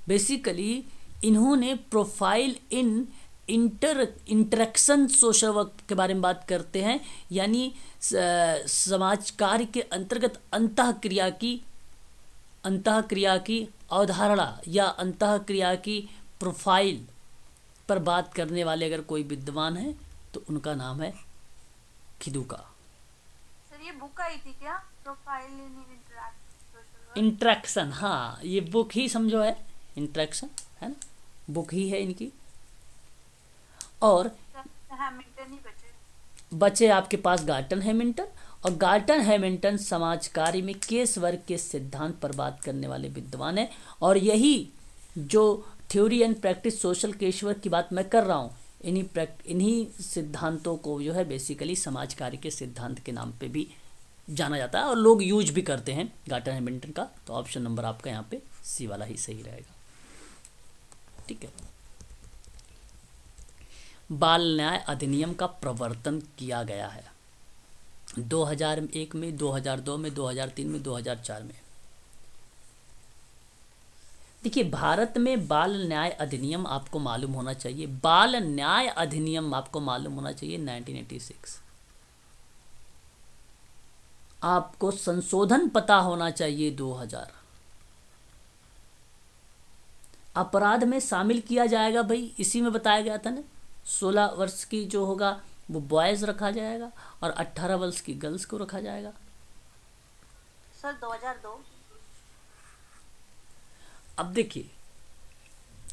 बेसिकली इन्होंने profile in interaction social work के बारे में बात करते हैं, यानी समाज कार्य के अंतर्गत अंतःक्रिया की अवधारणा या अंतःक्रिया की प्रोफाइल पर बात करने वाले अगर कोई विद्वान है तो उनका नाम है खिदुका। सर ये बुक आई थी क्या, प्रोफाइल इन इंटरेक्शन? हाँ, ये बुक ही समझो है, इंटरेक्शन है ना, बुक ही है इनकी। और हैमिल्टन ही बचे आपके पास गार्टन हैमिल्टन, और गार्टन हैमिल्टन समाज कार्य में केस वर्क के सिद्धांत पर बात करने वाले विद्वान है। और यही जो theory and practice social case work की बात मैं कर रहा हूँ, इन्हीं सिद्धांतों को जो है बेसिकली समाज कार्य के सिद्धांत के नाम पे भी जाना जाता है और लोग यूज भी करते हैं गार्टन हैमिल्टन का। तो ऑप्शन नंबर आपका यहाँ पे सी वाला ही सही रहेगा। ठीक है। बाल न्याय अधिनियम का प्रवर्तन किया गया है 2001 में, 2002 में, 2003 में, 2004 में। देखिए, भारत में बाल न्याय अधिनियम आपको मालूम होना चाहिए, बाल न्याय अधिनियम आपको मालूम होना चाहिए 1986। आपको संशोधन पता होना चाहिए 2000। अपराध में शामिल किया जाएगा भाई, इसी में बताया गया था ना, 16 वर्ष की जो होगा वो बॉयज रखा जाएगा और 18 वर्ष की गर्ल्स को रखा जाएगा। सर 2002। अब देखिए,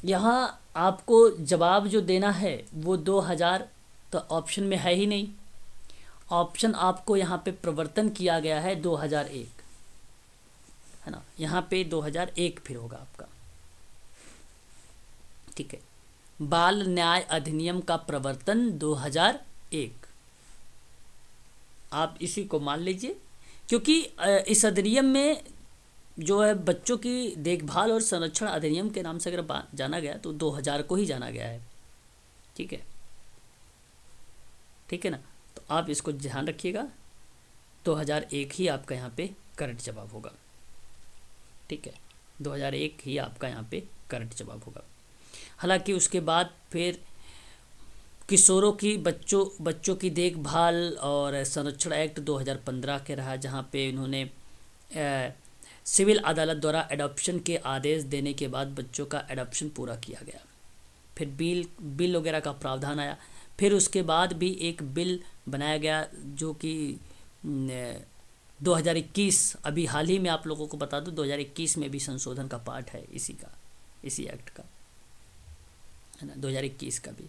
यहाँ आपको जवाब जो देना है वो 2000 तो ऑप्शन में है ही नहीं। ऑप्शन आपको यहाँ पे प्रवर्तन किया गया है 2001, है ना, यहाँ पे 2001 फिर होगा आपका। ठीक है, बाल न्याय अधिनियम का प्रवर्तन 2001, आप इसी को मान लीजिए, क्योंकि इस अधिनियम में जो है बच्चों की देखभाल और संरक्षण अधिनियम के नाम से अगर जाना गया तो 2000 को ही जाना गया है। ठीक है, ठीक है ना, तो आप इसको ध्यान रखिएगा, 2001 ही आपका यहाँ पे करेक्ट जवाब होगा। ठीक है, 2001 ही आपका यहाँ पे करेक्ट जवाब होगा। हालांकि उसके बाद फिर किशोरों की बच्चों की देखभाल और संरक्षण एक्ट 2015 के रहा, जहाँ पे इन्होंने सिविल अदालत द्वारा एडॉप्शन के आदेश देने के बाद बच्चों का एडॉप्शन पूरा किया गया। फिर बिल वगैरह का प्रावधान आया। फिर उसके बाद भी एक बिल बनाया गया जो कि 2021, अभी हाल ही में आप लोगों को बता दूं 2021 में भी संशोधन का पार्ट है इसी एक्ट का, है ना, 2021 का भी।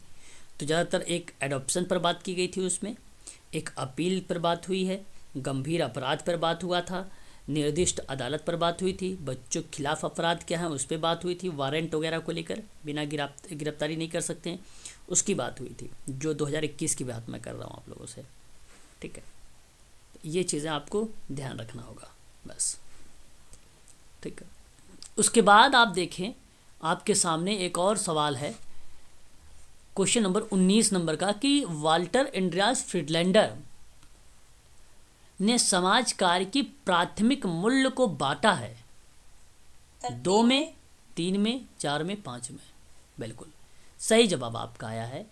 तो ज़्यादातर एक एडॉप्शन पर बात की गई थी, उसमें एक अपील पर बात हुई है, गंभीर अपराध पर बात हुआ था, निर्दिष्ट अदालत पर बात हुई थी, बच्चों के खिलाफ अपराध क्या है उस पर बात हुई थी, वारंट वगैरह को लेकर बिना गिरफ्तारी नहीं कर सकते हैं उसकी बात हुई थी, जो 2021 की बात मैं कर रहा हूँ आप लोगों से। ठीक है, ये चीज़ें आपको ध्यान रखना होगा बस। ठीक है, उसके बाद आप देखें आपके सामने एक और सवाल है, क्वेश्चन नंबर 19 नंबर का, कि वाल्टर एंड्रियास फ्रीडलैंडर ने समाज कार्य की प्राथमिक मूल्य को बांटा है 2 में, 3 में, 4 में, 5 में। बिल्कुल, सही जवाब आपका आया है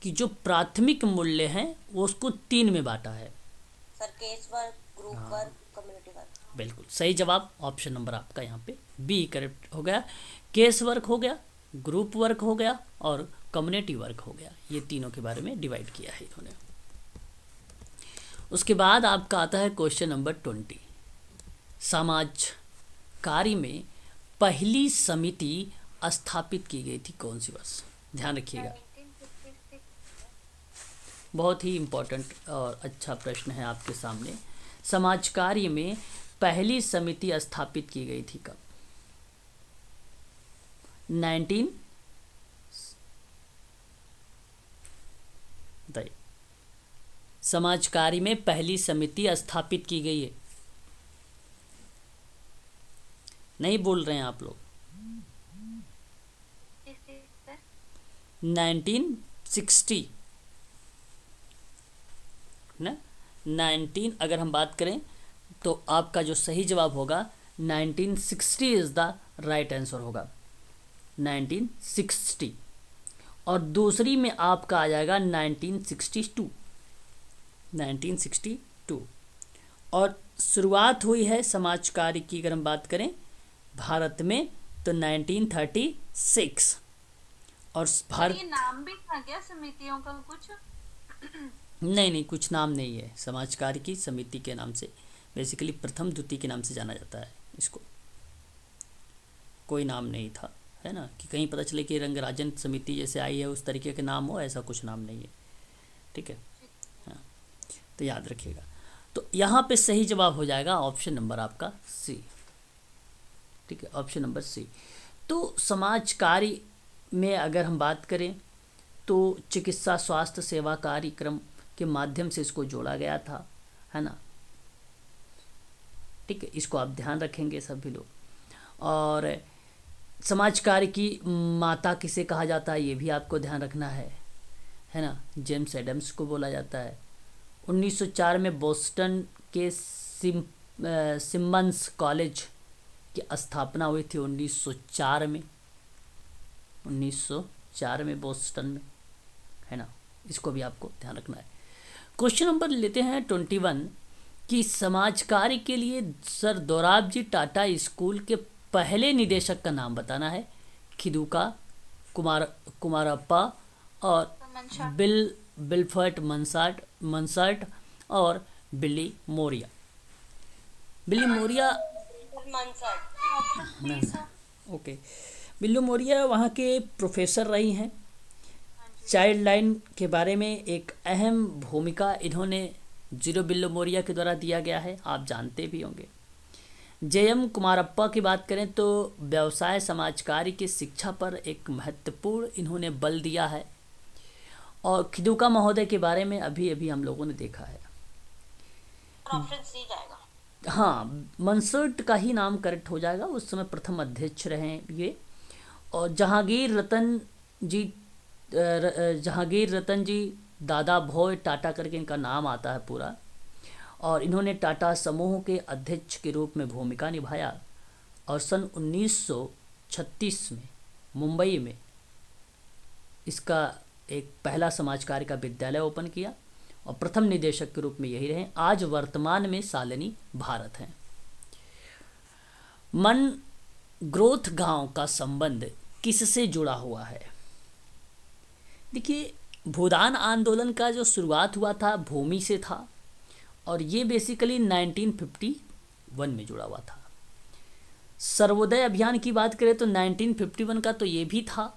कि जो प्राथमिक मूल्य हैं वो उसको 3 में बांटा है। Sir case work, group work, community work. बिल्कुल सही जवाब ऑप्शन नंबर आपका यहाँ पे बी करेक्ट हो गया। केस वर्क हो गया, ग्रुप वर्क हो गया और कम्युनिटी वर्क हो गया, ये तीनों के बारे में डिवाइड किया है इन्होंने। उसके बाद आपका आता है क्वेश्चन नंबर 20। समाज कार्य में पहली समिति स्थापित की गई थी कौन सी वर्ष? ध्यान रखिएगा, 1956 बहुत ही इम्पोर्टेंट और अच्छा प्रश्न है आपके सामने। समाज कार्य में पहली समिति स्थापित की गई थी कब? 19 बताइए। समाज कार्य में पहली समिति स्थापित की गई है, नहीं बोल रहे हैं आप लोग। 1960 ना, 19 अगर हम बात करें तो आपका जो सही जवाब होगा 1960 इज द राइट आंसर होगा, 1960। और दूसरी में आपका आ जाएगा 1962, 1962। और शुरुआत हुई है समाज कार्य की अगर हम बात करें भारत में तो 1936। और भारत, ये नाम भी था क्या समितियों का कुछ? नहीं कुछ नाम नहीं है, समाज कार्य की समिति के नाम से, बेसिकली प्रथम द्वितीय के नाम से जाना जाता है इसको, कोई नाम नहीं था, है ना, कि कहीं पता चले कि रंगराजन समिति जैसे आई है उस तरीके के नाम हो, ऐसा कुछ नाम नहीं है, ठीक है। हाँ, तो याद रखिएगा। तो यहाँ पे सही जवाब हो जाएगा ऑप्शन नंबर आपका सी, ठीक है, ऑप्शन नंबर सी। तो समाज कार्य में अगर हम बात करें तो चिकित्सा स्वास्थ्य सेवा कार्यक्रम के माध्यम से इसको जोड़ा गया था, है ना, ठीक है, इसको आप ध्यान रखेंगे सभी लोग। और समाज कार्य की माता किसे कहा जाता है ये भी आपको ध्यान रखना है ना, जेम्स एडम्स को बोला जाता है। 1904 में बोस्टन के सिम्मंस कॉलेज की स्थापना हुई थी 1904 में, 1904 में बोस्टन में, है ना, इसको भी आपको ध्यान रखना है। क्वेश्चन नंबर लेते हैं 21 कि समाज कार्य के लिए सर दोराबजी टाटा स्कूल के पहले निदेशक का नाम बताना है। खिदुका, कुमारप्पा और बिलफर्ट मंसाट और बिली मोरिया। बिली मोरिया, ओके, बिल्लू मोरिया वहाँ के प्रोफेसर रही हैं। चाइल्ड लाइन के बारे में एक अहम भूमिका इन्होंने जीरो बिल्लू मोरिया के द्वारा दिया गया है, आप जानते भी होंगे। जे.एम. कुमारप्पा की बात करें तो व्यवसाय समाज कार्य की शिक्षा पर एक महत्वपूर्ण इन्होंने बल दिया है। और खिदुका महोदय के बारे में अभी अभी हम लोगों ने देखा है। ऑप्शन सी जाएगा। हाँ, मंसर्ट का ही नाम करेक्ट हो जाएगा, उस समय प्रथम अध्यक्ष रहे ये। और जहांगीर रतन जी दादा भोय टाटा करके इनका नाम आता है पूरा। और इन्होंने टाटा समूह के अध्यक्ष के रूप में भूमिका निभाया। और सन 1936 में मुंबई में इसका एक पहला समाज कार्य का विद्यालय ओपन किया और प्रथम निदेशक के रूप में यही रहे। आज वर्तमान में सालनी भारत हैं। मन ग्रोथ गांव का संबंध किससे जुड़ा हुआ है? देखिए, भूदान आंदोलन का जो शुरुआत हुआ था भूमि से था और ये बेसिकली 1951 में जुड़ा हुआ था। सर्वोदय अभियान की बात करें तो 1951 का तो ये भी था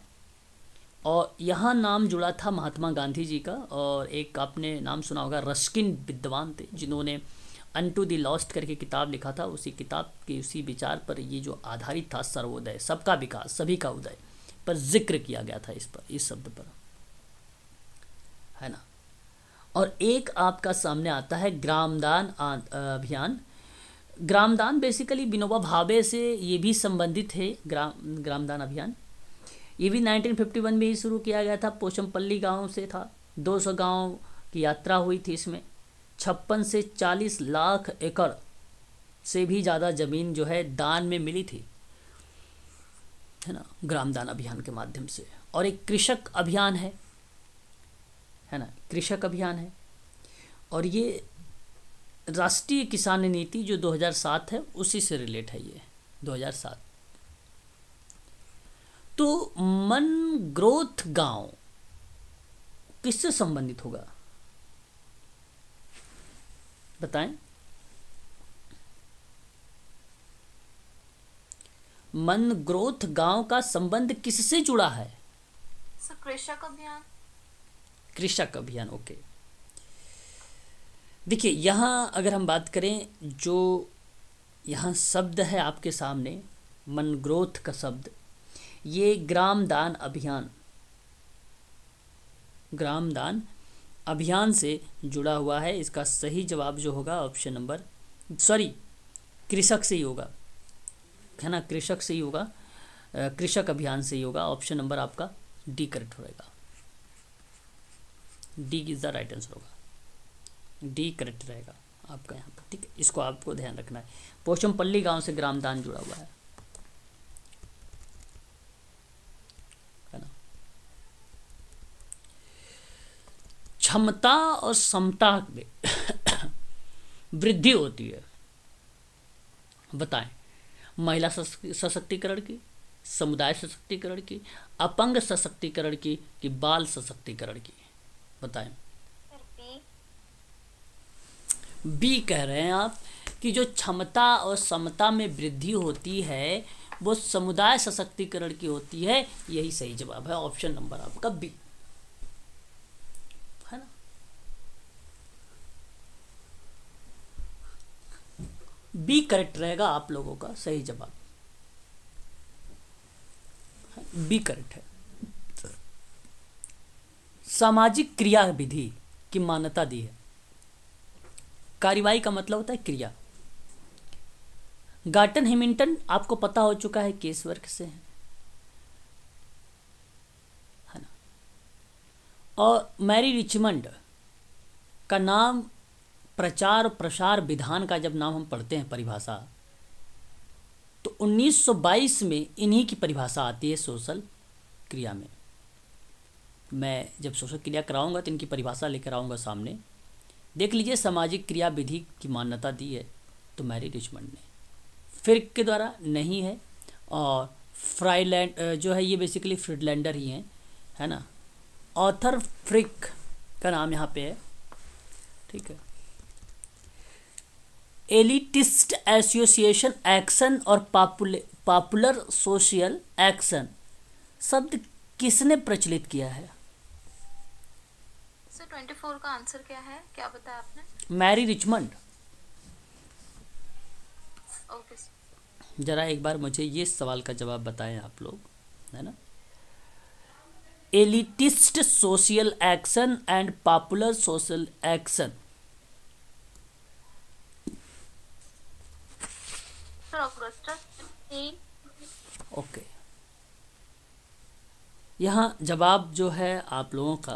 और यहाँ नाम जुड़ा था महात्मा गांधी जी का। और एक आपने नाम सुना होगा, रस्किन विद्वान थे जिन्होंने अनटू द लॉस्ट करके किताब लिखा था। उसी किताब के उसी विचार पर ये जो आधारित था, सर्वोदय, सबका विकास, सभी का उदय पर जिक्र किया गया था, इस शब्द पर, है ना। और एक आपका सामने आता है ग्रामदान अभियान। ग्रामदान बेसिकली विनोबा भावे से ये भी संबंधित है। ग्रामदान अभियान ये भी 1951 में ही शुरू किया गया था। पोचमपल्ली गांव से था। 200 गांव की यात्रा हुई थी इसमें। 56 से 40 लाख एकड़ से भी ज़्यादा ज़मीन जो है दान में मिली थी, है ना, ग्रामदान अभियान के माध्यम से। और एक कृषक अभियान है ना, कृषक अभियान है। और ये राष्ट्रीय किसान नीति जो 2007 है उसी से रिलेट है ये 2007। तो मन ग्रोथ गांव किससे संबंधित होगा बताएं? मन ग्रोथ गांव का संबंध किससे जुड़ा है? सर कृषक अभियान। कृषक अभियान, ओके। देखिए यहाँ अगर हम बात करें, जो यहाँ शब्द है आपके सामने मन ग्रोथ का शब्द, ये ग्राम दान अभियान, ग्राम दान अभियान से जुड़ा हुआ है। इसका सही जवाब जो होगा ऑप्शन नंबर, सॉरी कृषक से ही होगा, है ना, कृषक से ही होगा, कृषक अभियान से ही होगा। ऑप्शन नंबर आपका डी करेक्ट रहेगा। D is the right answer होगा, डी करेक्ट रहेगा आपका यहाँ पर, ठीक है। इसको आपको ध्यान रखना है। पोचमपल्ली गांव से ग्रामदान जुड़ा हुआ है ना। क्षमता और समता में वृद्धि होती है, बताएं। महिला सशक्तिकरण की, समुदाय सशक्तिकरण की, अपंग सशक्तिकरण की, कि बाल सशक्तिकरण की, बताएं। बी कह रहे हैं आप कि जो क्षमता और समता में वृद्धि होती है वो समुदाय सशक्तिकरण की होती है। यही सही जवाब है, ऑप्शन नंबर आपका बी, है ना। बी करेक्ट रहेगा आप लोगों का सही जवाब, बी करेक्ट है। सामाजिक क्रिया विधि की मान्यता दी है। कार्यवाही का मतलब होता है क्रिया। गार्टन हैमिल्टन आपको पता हो चुका है केस वर्क से है ना। और मैरी रिचमंड का नाम प्रचार प्रसार विधान का जब नाम हम पढ़ते हैं परिभाषा, तो 1922 में इन्हीं की परिभाषा आती है सोशल क्रिया में। मैं जब सोशल क्रिया कराऊंगा तो इनकी परिभाषा लेकर आऊंगा सामने, देख लीजिए। सामाजिक क्रिया विधि की मान्यता दी है तो मैरी रिचमंड ने, फिर्क के द्वारा नहीं है, और फ्राइलैंड जो है ये बेसिकली फ्रीडलैंडर ही हैं, है ना। ऑथर फ्रिक का नाम यहाँ पे है, ठीक है। एलिटिस्ट एसोसिएशन एक्शन और पॉपुलर सोशल एक्शन शब्द किसने प्रचलित किया है? सर 24 का आंसर क्या है, क्या बताया आपने? Mary Richmond. Okay sir. जरा एक बार मुझे ये सवाल का जवाब बताएं आप लोग, है ना। Elitist social action and popular social action, okay. यहाँ जवाब जो है आप लोगों का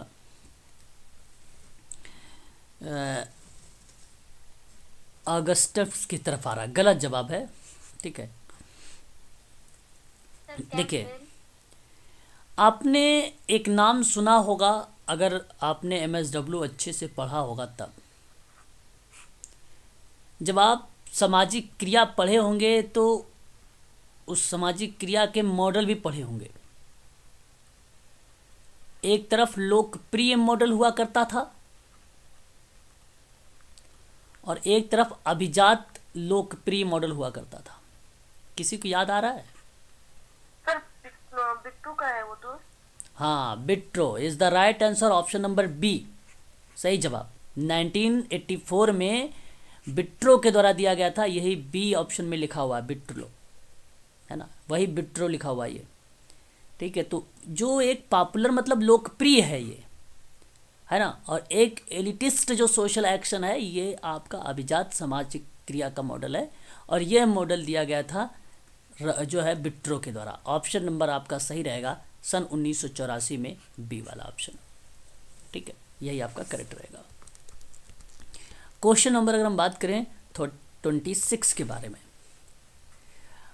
अगस्टस की तरफ आ रहा है, गलत जवाब है, ठीक है। देखिए आपने एक नाम सुना होगा, अगर आपने MSW अच्छे से पढ़ा होगा तब, जब आप सामाजिक क्रिया पढ़े होंगे तो उस सामाजिक क्रिया के मॉडल भी पढ़े होंगे। एक तरफ लोकप्रिय मॉडल हुआ करता था और एक तरफ अभिजात लोकप्रिय मॉडल हुआ करता था। किसी को याद आ रहा है? सर बिट्टू का है वो तो। हाँ, बिट्रो is the right answer, option number B सही जवाब। 1984 में बिट्रो के द्वारा दिया गया था, यही बी ऑप्शन में लिखा हुआ है, बिट्रो, है ना, वही बिट्रो लिखा हुआ है ये, ठीक है। तो जो एक पॉपुलर मतलब लोकप्रिय है ये, है ना, और एक एलिटिस्ट जो सोशल एक्शन है, ये आपका अभिजात सामाजिक क्रिया का मॉडल है, और यह मॉडल दिया गया था जो है बिट्रो के द्वारा। ऑप्शन नंबर आपका सही रहेगा, सन 1984 में बी वाला ऑप्शन, ठीक है, यही आपका करेक्ट रहेगा। क्वेश्चन नंबर अगर हम बात करें 26 के बारे में,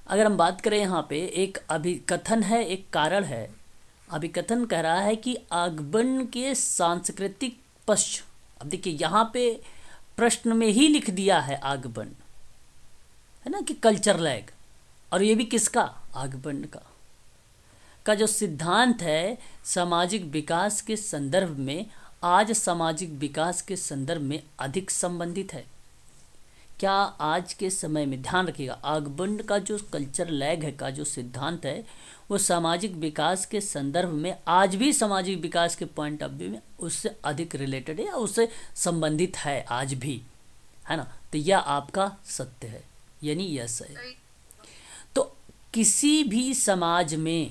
अगर हम बात करें यहाँ पे एक अभिकथन है, एक कारण है, अभिकथन कह रहा है कि आगमन के सांस्कृतिक पश्च, अब देखिए यहाँ पे प्रश्न में ही लिख दिया है आगमन, है ना, कि कल्चर लैग, और ये भी किसका, आगमन का जो सिद्धांत है सामाजिक विकास के संदर्भ में, आज सामाजिक विकास के संदर्भ में अधिक संबंधित है। क्या आज के समय में, ध्यान रखिएगा, आगमन का जो कल्चर लैग है का जो सिद्धांत है वो सामाजिक विकास के संदर्भ में आज भी सामाजिक विकास के पॉइंट ऑफ व्यू में उससे अधिक रिलेटेड है या उससे संबंधित है आज भी, है ना। तो यह आपका सत्य है, यानी यस है। तो किसी भी समाज में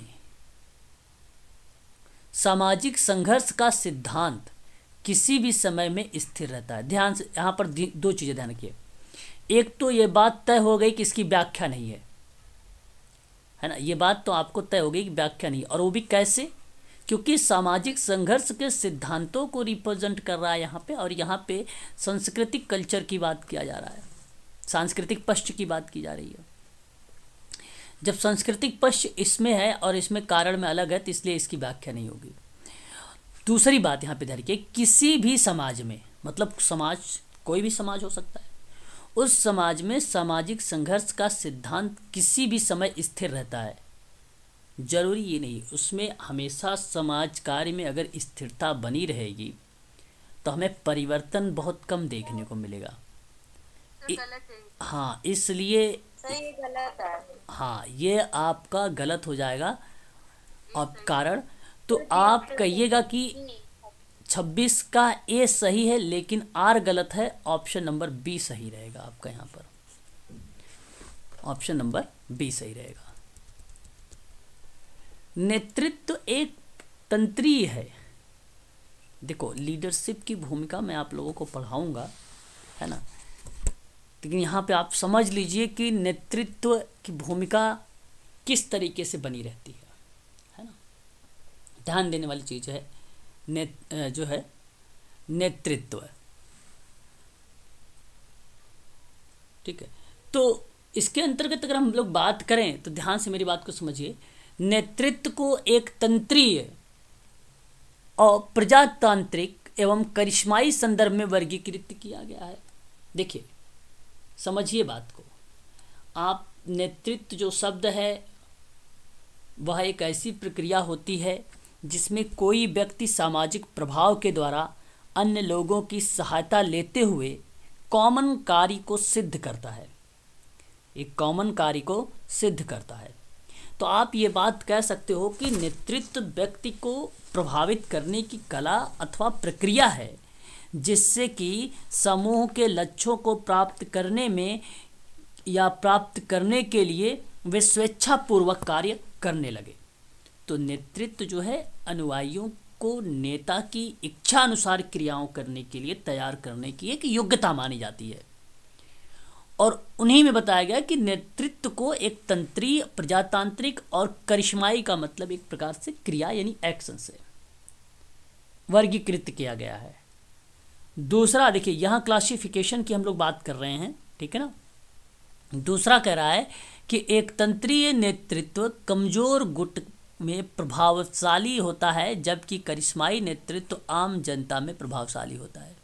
सामाजिक संघर्ष का सिद्धांत किसी भी समय में स्थिर रहता है। ध्यान से यहाँ पर दो चीज़ें ध्यान रखिए। एक तो ये बात तय हो गई कि इसकी व्याख्या नहीं है ना, ये बात तो आपको तय हो गई कि व्याख्या नहीं, और वो भी कैसे, क्योंकि सामाजिक संघर्ष के सिद्धांतों को रिप्रेजेंट कर रहा है यहाँ पे, और यहाँ पे सांस्कृतिक कल्चर की बात किया जा रहा है, सांस्कृतिक पश्च की बात की जा रही है। जब सांस्कृतिक पश्च इसमें है और इसमें कारण में अलग है, तो इसलिए इसकी व्याख्या नहीं होगी। दूसरी बात यहाँ पे ध्यान रखिए, किसी भी समाज में, मतलब समाज कोई भी समाज हो सकता है, उस समाज में सामाजिक संघर्ष का सिद्धांत किसी भी समय स्थिर रहता है। जरूरी ये नहीं, उसमें हमेशा समाज कार्य में अगर स्थिरता बनी रहेगी तो हमें परिवर्तन बहुत कम देखने को मिलेगा। हाँ, इसलिए सही गलत है। हाँ, ये आपका गलत हो जाएगा। अब कारण तो आप कहिएगा कि 26 का ए सही है लेकिन आर गलत है, ऑप्शन नंबर बी सही रहेगा आपका। यहाँ पर ऑप्शन नंबर बी सही रहेगा। नेतृत्व एक तंत्रीय है। देखो, लीडरशिप की भूमिका मैं आप लोगों को पढ़ाऊंगा, है ना, लेकिन यहाँ पे आप समझ लीजिए कि नेतृत्व की भूमिका किस तरीके से बनी रहती है ना। ध्यान देने वाली चीज़ है जो है नेतृत्व, ठीक है। तो इसके अंतर्गत अगर हम लोग बात करें तो ध्यान से मेरी बात को समझिए। नेतृत्व को एक तंत्रीय और प्रजातांत्रिक एवं करिश्माई संदर्भ में वर्गीकृत किया गया है। देखिए, समझिए बात को आप। नेतृत्व जो शब्द है वह एक ऐसी प्रक्रिया होती है जिसमें कोई व्यक्ति सामाजिक प्रभाव के द्वारा अन्य लोगों की सहायता लेते हुए कॉमन कार्य को सिद्ध करता है, एक कॉमन कार्य को सिद्ध करता है। तो आप ये बात कह सकते हो कि नेतृत्व व्यक्ति को प्रभावित करने की कला अथवा प्रक्रिया है जिससे कि समूह के लक्ष्यों को प्राप्त करने में या प्राप्त करने के लिए वे स्वेच्छापूर्वक कार्य करने लगे। तो नेतृत्व जो है अनुयायियों को नेता की इच्छा अनुसार क्रियाओं करने के लिए तैयार करने की एक योग्यता मानी जाती है। और उन्हीं में बताया गया कि नेतृत्व को एक तंत्रीय, प्रजातांत्रिक और करिश्माई का मतलब एक प्रकार से क्रिया यानी एक्शन से वर्गीकृत किया गया है। दूसरा देखिए, यहाँ क्लासिफिकेशन की हम लोग बात कर रहे हैं, ठीक है ना। दूसरा कह रहा है कि एक तंत्रीय नेतृत्व कमजोर गुट में प्रभावशाली होता है जबकि करिश्माई नेतृत्व आम जनता में प्रभावशाली होता है।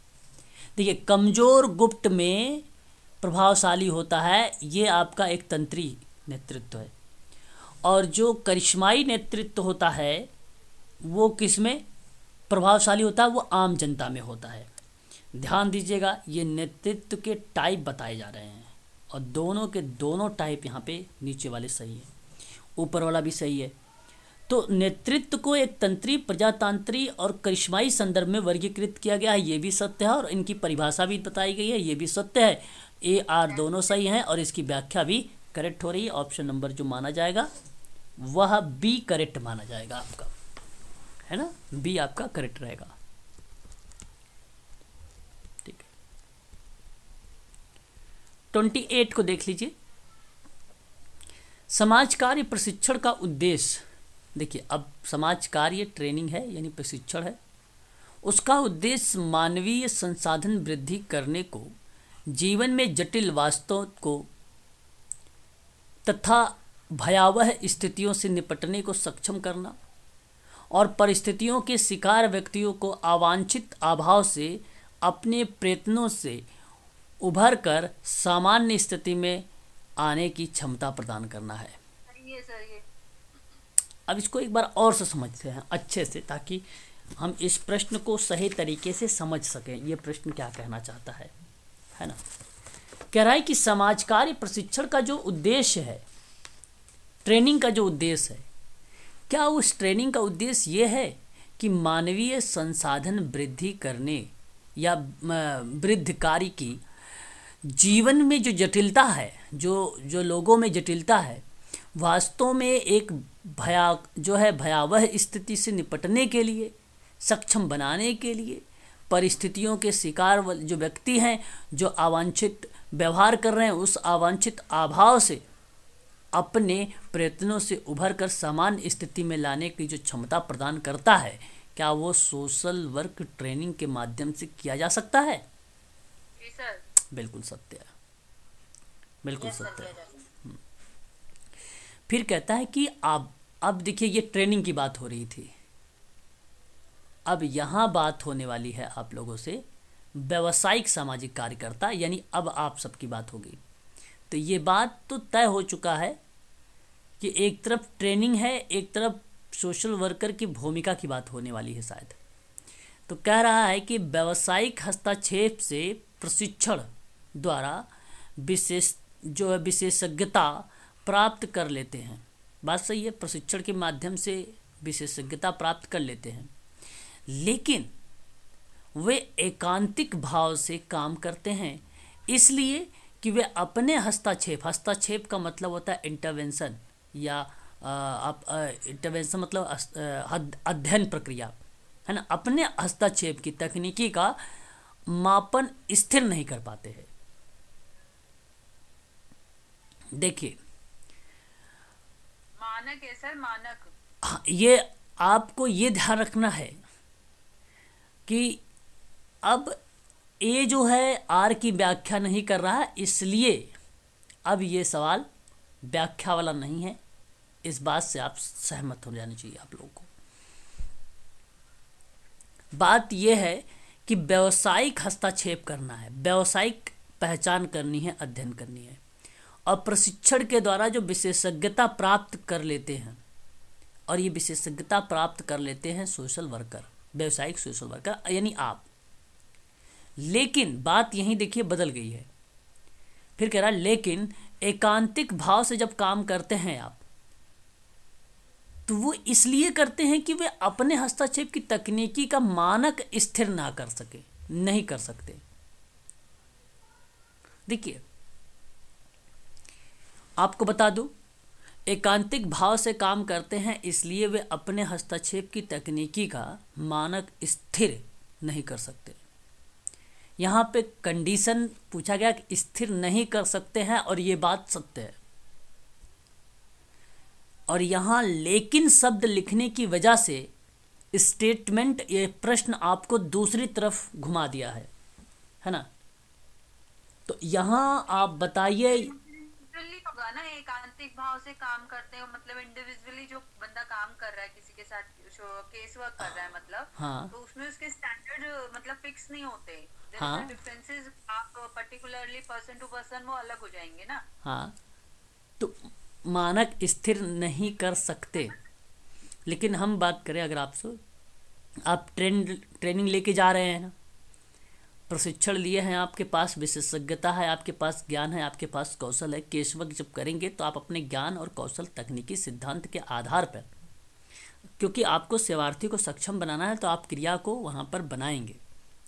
देखिए, कमजोर गुट में प्रभावशाली होता है, ये आपका एक तंत्रीय नेतृत्व है, और जो करिश्माई नेतृत्व होता है वो किस में प्रभावशाली होता है, वो आम जनता में होता है। ध्यान दीजिएगा, ये नेतृत्व के टाइप बताए जा रहे हैं और दोनों के दोनों टाइप यहाँ पे नीचे वाले सही है, ऊपर वाला भी सही है। तो नेतृत्व को एक तंत्रीय, प्रजातांत्रिक और करिश्माई संदर्भ में वर्गीकृत किया गया है, ये भी सत्य है, और इनकी परिभाषा भी बताई गई है, ये भी सत्य है। ए आर दोनों सही हैं और इसकी व्याख्या भी करेक्ट हो रही है। ऑप्शन नंबर जो माना जाएगा वह बी करेक्ट माना जाएगा आपका, है ना, बी आपका करेक्ट रहेगा। ठीक है, 28 को देख लीजिए। समाज कार्य प्रशिक्षण का उद्देश्य, देखिए अब समाज कार्य ट्रेनिंग है यानी प्रशिक्षण है, उसका उद्देश्य मानवीय संसाधन वृद्धि करने को, जीवन में जटिल वास्तवों को तथा भयावह स्थितियों से निपटने को सक्षम करना और परिस्थितियों के शिकार व्यक्तियों को अवांछित अभाव से अपने प्रयत्नों से उभर कर सामान्य स्थिति में आने की क्षमता प्रदान करना है। सही है सर ये। अब इसको एक बार और से समझते हैं अच्छे से, ताकि हम इस प्रश्न को सही तरीके से समझ सकें ये प्रश्न क्या कहना चाहता है ना। कह रहा है कि समाज कार्य प्रशिक्षण का जो उद्देश्य है, ट्रेनिंग का जो उद्देश्य है, क्या उस ट्रेनिंग का उद्देश्य ये है कि मानवीय संसाधन वृद्धि करने या वृद्धि कार्य की जीवन में जो जटिलता है, जो लोगों में जटिलता है, वास्तव में एक भयावह स्थिति से निपटने के लिए, सक्षम बनाने के लिए परिस्थितियों के शिकार जो व्यक्ति हैं, जो अवांछित व्यवहार कर रहे हैं, उस अवांछित अभाव से अपने प्रयत्नों से उभर कर सामान्य स्थिति में लाने की जो क्षमता प्रदान करता है, क्या वो सोशल वर्क ट्रेनिंग के माध्यम से किया जा सकता है? जी सर। बिल्कुल सत्य है, बिल्कुल सत्य है। फिर कहता है कि अब देखिए, ये ट्रेनिंग की बात हो रही थी, अब यहाँ बात होने वाली है आप लोगों से व्यावसायिक सामाजिक कार्यकर्ता, यानी अब आप सबकी बात होगी। तो ये बात तो तय हो चुका है कि एक तरफ ट्रेनिंग है, एक तरफ सोशल वर्कर की भूमिका की बात होने वाली है शायद। तो कह रहा है कि व्यावसायिक हस्तक्षेप से प्रशिक्षण द्वारा विशेषज्ञता प्राप्त कर लेते हैं। बात सही है, प्रशिक्षण के माध्यम से विशेषज्ञता प्राप्त कर लेते हैं, लेकिन वे एकांतिक भाव से काम करते हैं, इसलिए कि वे अपने हस्तक्षेप का मतलब होता है इंटरवेंशन, या इंटरवेंशन मतलब अध्ययन प्रक्रिया है ना। अपने हस्तक्षेप की तकनीकी का मापन स्थिर नहीं कर पाते हैं। देखिए, मानक है सर, मानक। हाँ, ये आपको ये ध्यान रखना है कि अब ए जो है आर की व्याख्या नहीं कर रहा है, इसलिए अब ये सवाल व्याख्या वाला नहीं है। इस बात से आप सहमत हो जानी चाहिए आप लोगों को। बात यह है कि व्यावसायिक हस्तक्षेप करना है, व्यावसायिक पहचान करनी है, अध्ययन करनी है, और प्रशिक्षण के द्वारा जो विशेषज्ञता प्राप्त कर लेते हैं, और ये विशेषज्ञता प्राप्त कर लेते हैं सोशल वर्कर, व्यावसायिक सोशल वर्कर यानी आप। लेकिन बात यहीं देखिए बदल गई है। फिर कह रहा है लेकिन एकांतिक भाव से जब काम करते हैं आप, तो वो इसलिए करते हैं कि वे अपने हस्तक्षेप की तकनीकी का मानक स्थिर नहीं कर सकते। देखिए, आपको बता दूं, एकांतिक भाव से काम करते हैं इसलिए वे अपने हस्तक्षेप की तकनीकी का मानक स्थिर नहीं कर सकते। यहाँ पे कंडीशन पूछा गया कि स्थिर नहीं कर सकते हैं, और ये बात सत्य है। और यहाँ लेकिन शब्द लिखने की वजह से स्टेटमेंट, ये प्रश्न आपको दूसरी तरफ घुमा दिया है ना। तो यहाँ आप बताइए, होगा ना, एकांतिक भाव से काम करते हो मतलब इंडिविजुअली जो बंदा काम कर रहा है किसी के साथ, केस वर्क कर रहा है मतलब, हाँ, तो उसमें उसके स्टैंडर्ड मतलब फिक्स नहीं होते। हाँ, डिफरेंसेस आप पर्टिकुलरली पर्सन टू पर्सन वो अलग हो जाएंगे ना। हाँ, तो मानक स्थिर नहीं कर सकते। लेकिन हम बात करें, अगर आप ट्रेनिंग लेके जा रहे हैं ना, प्रशिक्षण लिए हैं, आपके पास विशेषज्ञता है, आपके पास ज्ञान है, आपके पास कौशल है, केसवर्क जब करेंगे तो आप अपने ज्ञान और कौशल तकनीकी सिद्धांत के आधार पर, क्योंकि आपको सेवार्थी को सक्षम बनाना है, तो आप क्रिया को वहाँ पर बनाएंगे,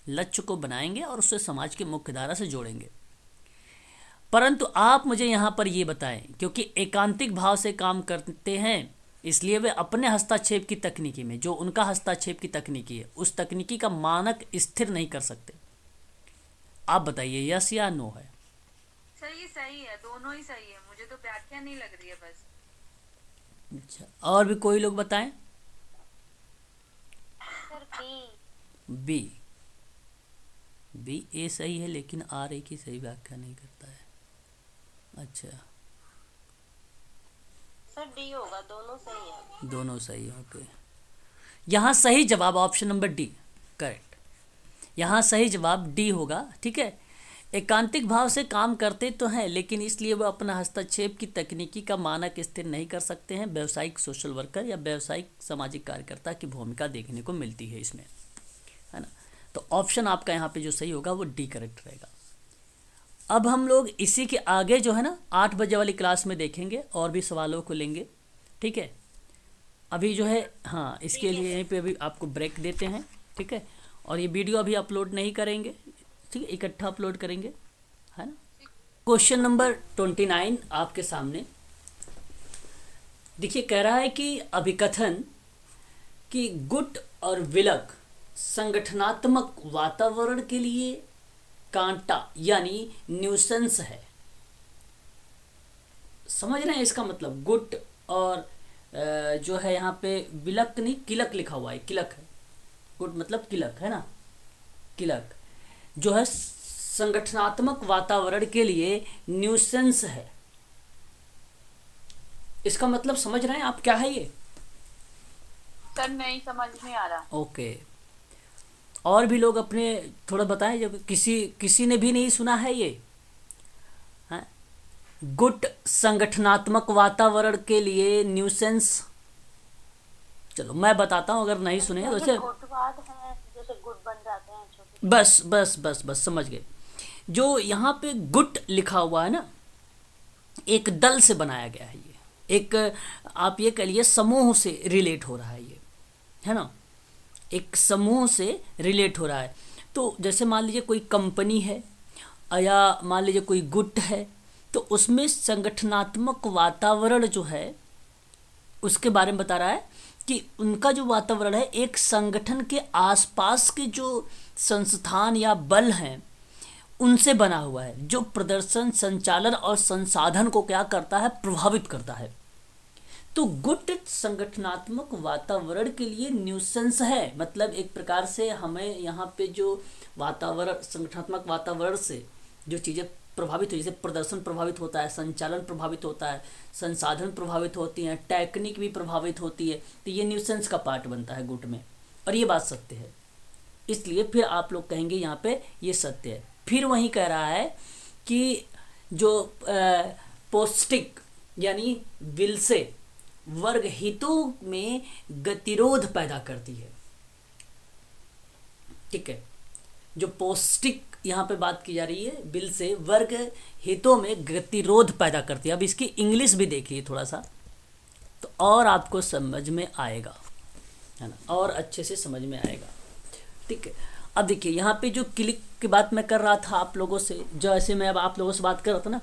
लक्ष्य को बनाएंगे और उससे समाज की मुख्य धारा से जोड़ेंगे। परंतु आप मुझे यहाँ पर ये बताएं, क्योंकि एकांतिक भाव से काम करते हैं इसलिए वे अपने हस्तक्षेप की तकनीकी में, जो उनका हस्तक्षेप की तकनीकी है, उस तकनीकी का मानक स्थिर नहीं कर सकते। आप बताइए यस या नो है? सही सही है, दोनों ही सही है, मुझे तो व्याख्या नहीं लग रही है बस। अच्छा, और भी कोई लोग बताएं? सर बी ए सही है, लेकिन आर ए की सही व्याख्या नहीं करता है। अच्छा, सर डी होगा, दोनों सही है। दोनों सही है, ओके। यहाँ सही जवाब ऑप्शन नंबर डी करेक्ट, यहाँ सही जवाब डी होगा। ठीक है, एकांतिक भाव से काम करते तो हैं, लेकिन इसलिए वह अपना हस्तक्षेप की तकनीकी का मानक स्थिर नहीं कर सकते हैं। व्यावसायिक सोशल वर्कर या व्यावसायिक सामाजिक कार्यकर्ता की भूमिका देखने को मिलती है इसमें, है ना। तो ऑप्शन आपका यहाँ पे जो सही होगा वो डी करेक्ट रहेगा। अब हम लोग इसी के आगे जो है ना 8 बजे वाली क्लास में देखेंगे और भी सवालों को लेंगे। ठीक है, अभी जो है हाँ इसके लिए यहीं पे अभी आपको ब्रेक देते हैं। ठीक है, और ये वीडियो अभी अपलोड नहीं करेंगे, ठीक है, इकट्ठा अपलोड करेंगे, है ना। क्वेश्चन नंबर 29 आपके सामने देखिए, कह रहा है कि अभिकथन कि गुट और विलक संगठनात्मक वातावरण के लिए कांटा यानी न्यूसेंस है। समझ रहे हैं इसका मतलब? गुट और जो है यहाँ पे विलक नहीं, किलक लिखा हुआ है, किलक है, गुट मतलब किलक, है ना। किलक जो है संगठनात्मक वातावरण के लिए न्यूसेंस है। इसका मतलब समझ रहे हैं आप क्या है ये? सर नहीं समझ में आ रहा। ओके, और भी लोग अपने थोड़ा बताएं जो किसी ने भी नहीं सुना है ये, हैं? गुट संगठनात्मक वातावरण के लिए न्यूसेंस। चलो मैं बताता हूँ, अगर नहीं सुने तो गुटवाद है, जैसे गुट बन जाते हैं छोटे। बस बस बस बस समझ गए। जो यहाँ पे गुट लिखा हुआ है ना, एक दल से बनाया गया है ये, एक आप ये कह लिए समूह से रिलेट हो रहा है ये, है ना, एक समूह से रिलेट हो रहा है। तो जैसे मान लीजिए कोई कंपनी है या मान लीजिए कोई गुट है, तो उसमें संगठनात्मक वातावरण जो है उसके बारे में बता रहा है कि उनका जो वातावरण है एक संगठन के आसपास के जो संस्थान या बल हैं उनसे बना हुआ है, जो प्रदर्शन, संचालन और संसाधन को क्या करता है, प्रभावित करता है। तो गुट संगठनात्मक वातावरण के लिए न्यूसेंस है, मतलब एक प्रकार से हमें यहाँ पे जो वातावरण, संगठनात्मक वातावरण से जो चीज़ें प्रभावित हो, जैसे प्रदर्शन प्रभावित होता है, संचालन प्रभावित होता है, संसाधन प्रभावित होती हैं, टेक्निक भी प्रभावित होती है, तो ये न्यूसेंस का पार्ट बनता है गुट में। और ये बात सत्य है, इसलिए फिर आप लोग कहेंगे यहाँ पे ये सत्य है। फिर वहीं कह रहा है कि जो पौष्टिक यानी विल से वर्ग हितों में गतिरोध पैदा करती है। ठीक है, जो पौष्टिक यहाँ पे बात की जा रही है, बिल से वर्ग हितों में गतिरोध पैदा करती है। अब इसकी इंग्लिश भी देखिए थोड़ा सा, तो और आपको समझ में आएगा, है ना, और अच्छे से समझ में आएगा। ठीक है, अब देखिए यहाँ पे जो क्लिक की बात मैं कर रहा था आप लोगों से, जो ऐसे मैं अब आप लोगों से बात कर रहा था ना,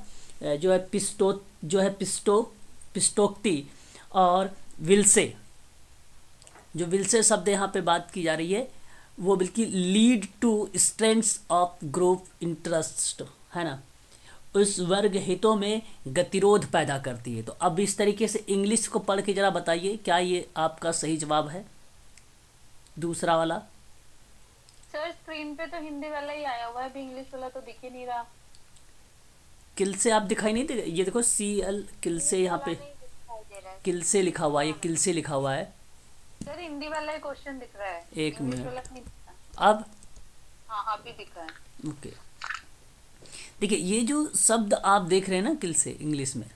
जो है पिस्टोक्ति और विल्से, जो विल्से शब्द यहाँ पे बात की जा रही है वो बिल्कुल lead to strengths of group interest, है ना, उस वर्ग हितों में गतिरोध पैदा करती है। तो अब इस तरीके से इंग्लिश को पढ़ के जरा बताइए, क्या ये आपका सही जवाब है दूसरा वाला? सर स्क्रीन पे तो हिंदी वाला ही आया हुआ है, अभी इंग्लिश वाला तो दिख ही नहीं रहा। किल से आप दिखाई नहीं दे, ये देखो CL किल से, यहाँ पे किल से लिखा हुआ है, ये किल से लिखा हुआ है सर हिंदी वाला ही क्वेश्चन दिख रहा है, एक इंग्लिश मिनट। वाला नहीं दिख रहा। अब हाँ अभी दिख रहा है। ओके, देखिए ये जो शब्द आप देख रहे हैं ना किल से इंग्लिश में,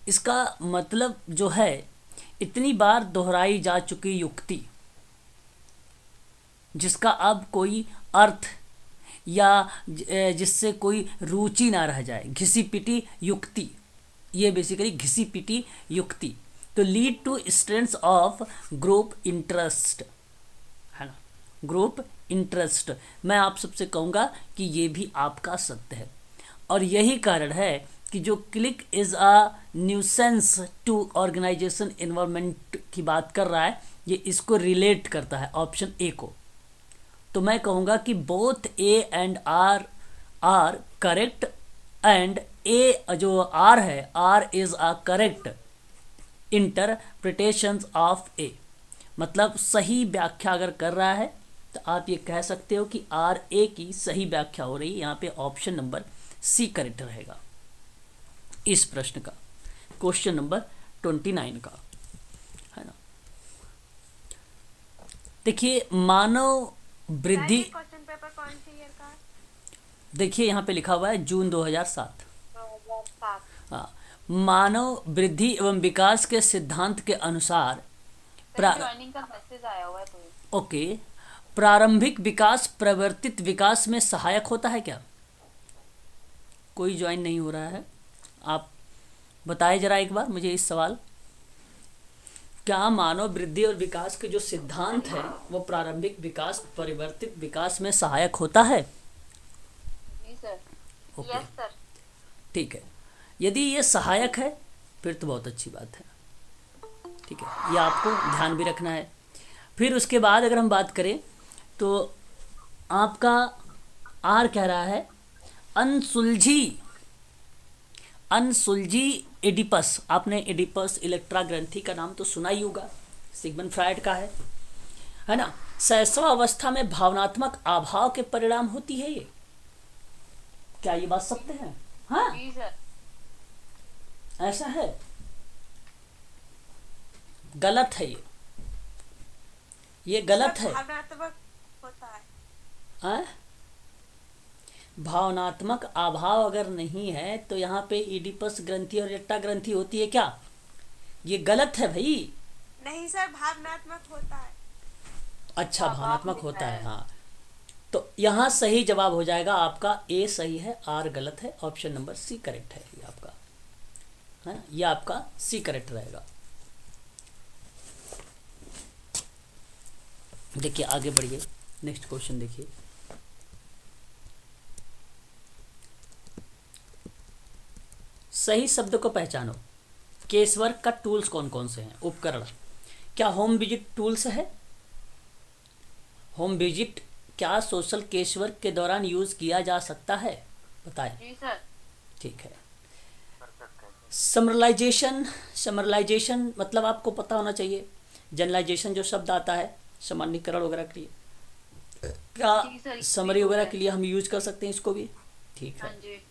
इसका मतलब जो है इतनी बार दोहराई जा चुकी युक्ति जिसका अब कोई अर्थ या जिससे कोई रुचि ना रह जाए, घिसी पिटी युक्ति, ये बेसिकली घिसी पिटी युक्ति। तो lead to strengths of group interest, है ना, ग्रुप इंटरेस्ट। मैं आप सबसे कहूँगा कि ये भी आपका सत्य है, और यही कारण है कि जो clique is a nuisance to organisation environment की बात कर रहा है, ये इसको रिलेट करता है ऑप्शन ए को। तो मैं कहूँगा कि both A and R correct, and A जो आर है, R is a correct interpretation of A, मतलब सही व्याख्या अगर कर रहा है तो आप ये कह सकते हो कि आर ए की सही व्याख्या हो रही है। यहाँ पे ऑप्शन नंबर सी करेक्ट रहेगा इस प्रश्न का, क्वेश्चन नंबर 29 का, है ना। देखिए मानव वृद्धि, क्वेश्चन पेपर कौन सी ईयर का है? देखिए यहाँ पे लिखा हुआ है जून 2007। 2007। हाँ, मानव वृद्धि एवं विकास के सिद्धांत के अनुसार ज्वाइनिंग का मैसेज आया हुआ है कोई। ओके, प्रारंभिक विकास प्रवर्तित विकास में सहायक होता है क्या? कोई ज्वाइन नहीं हो रहा है, आप बताएं जरा एक बार मुझे इस सवाल। क्या मानव वृद्धि और विकास के जो सिद्धांत है वो प्रारंभिक विकास परिवर्तित विकास में सहायक होता है? जी सर। Okay, yes sir. ठीक है। यदि ये सहायक है फिर तो बहुत अच्छी बात है, ठीक है, ये आपको ध्यान भी रखना है। फिर उसके बाद अगर हम बात करें तो आपका आर कह रहा है अनसुलझी एडिपस। आपने एडिपस इलेक्ट्रा ग्रंथि का नाम तो सुना ही होगा, सिगमंड फ्रायड का है ना। शैशवावस्था में भावनात्मक अभाव के परिणाम होती है ये, क्या ये बात सत्य है? हाँ, जी सर। ऐसा है, गलत है ये गलत है। भावनात्मक होता है। हाँ? भावनात्मक अभाव अगर नहीं है तो यहाँ पे ईडिपस ग्रंथि और रेक्टा ग्रंथि होती है क्या? ये गलत है भाई। नहीं सर, भावनात्मक होता है। अच्छा, भावनात्मक होता है, हाँ। तो यहाँ सही जवाब हो जाएगा आपका ए सही है, आर गलत है, ऑप्शन नंबर सी करेक्ट है ये आपका, है ना, ये आपका सी करेक्ट रहेगा। देखिए आगे बढ़िए, नेक्स्ट क्वेश्चन देखिए। सही शब्द को पहचानो। केस वर्क का टूल्स कौन कौन से हैं? उपकरण, क्या होम विजिट टूल्स है? होम विजिट क्या सोशल केस वर्क के दौरान यूज किया जा सकता है? बताएं। जी सर। ठीक है। समरलाइजेशन मतलब आपको पता होना चाहिए। जनरलाइजेशन जो शब्द आता है सामान्यकरण वगैरह के लिए, क्या समरी वगैरह के लिए हम यूज कर सकते हैं इसको भी? ठीक है। हाँ जी।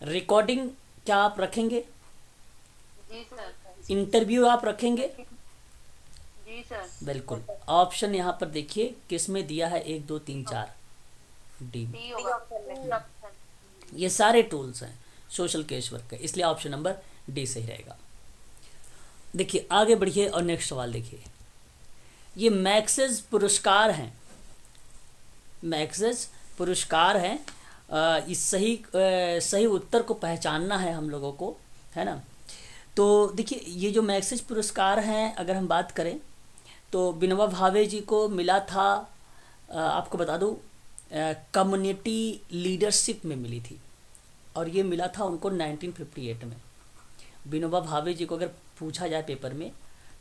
रिकॉर्डिंग क्या आप रखेंगे? जी सर। इंटरव्यू आप रखेंगे? जी सर। बिल्कुल। ऑप्शन यहाँ पर देखिए किस में दिया है, 1 2 3 4 डी में। डी होगा। ये सारे टूल्स हैं सोशल केस वर्क के, इसलिए ऑप्शन नंबर डी सही रहेगा। देखिए आगे बढ़िए और नेक्स्ट सवाल देखिए। ये मैक्सेस पुरस्कार हैं, मैक्सेस पुरस्कार हैं। इस सही उत्तर को पहचानना है हम लोगों को, है ना। तो देखिए ये जो मैक्सेस पुरस्कार हैं अगर हम बात करें तो विनोबा भावे जी को मिला था, आपको बता दूं, कम्युनिटी लीडरशिप में मिली थी, और ये मिला था उनको 1958 में। विनोबा भावे जी को अगर पूछा जाए पेपर में,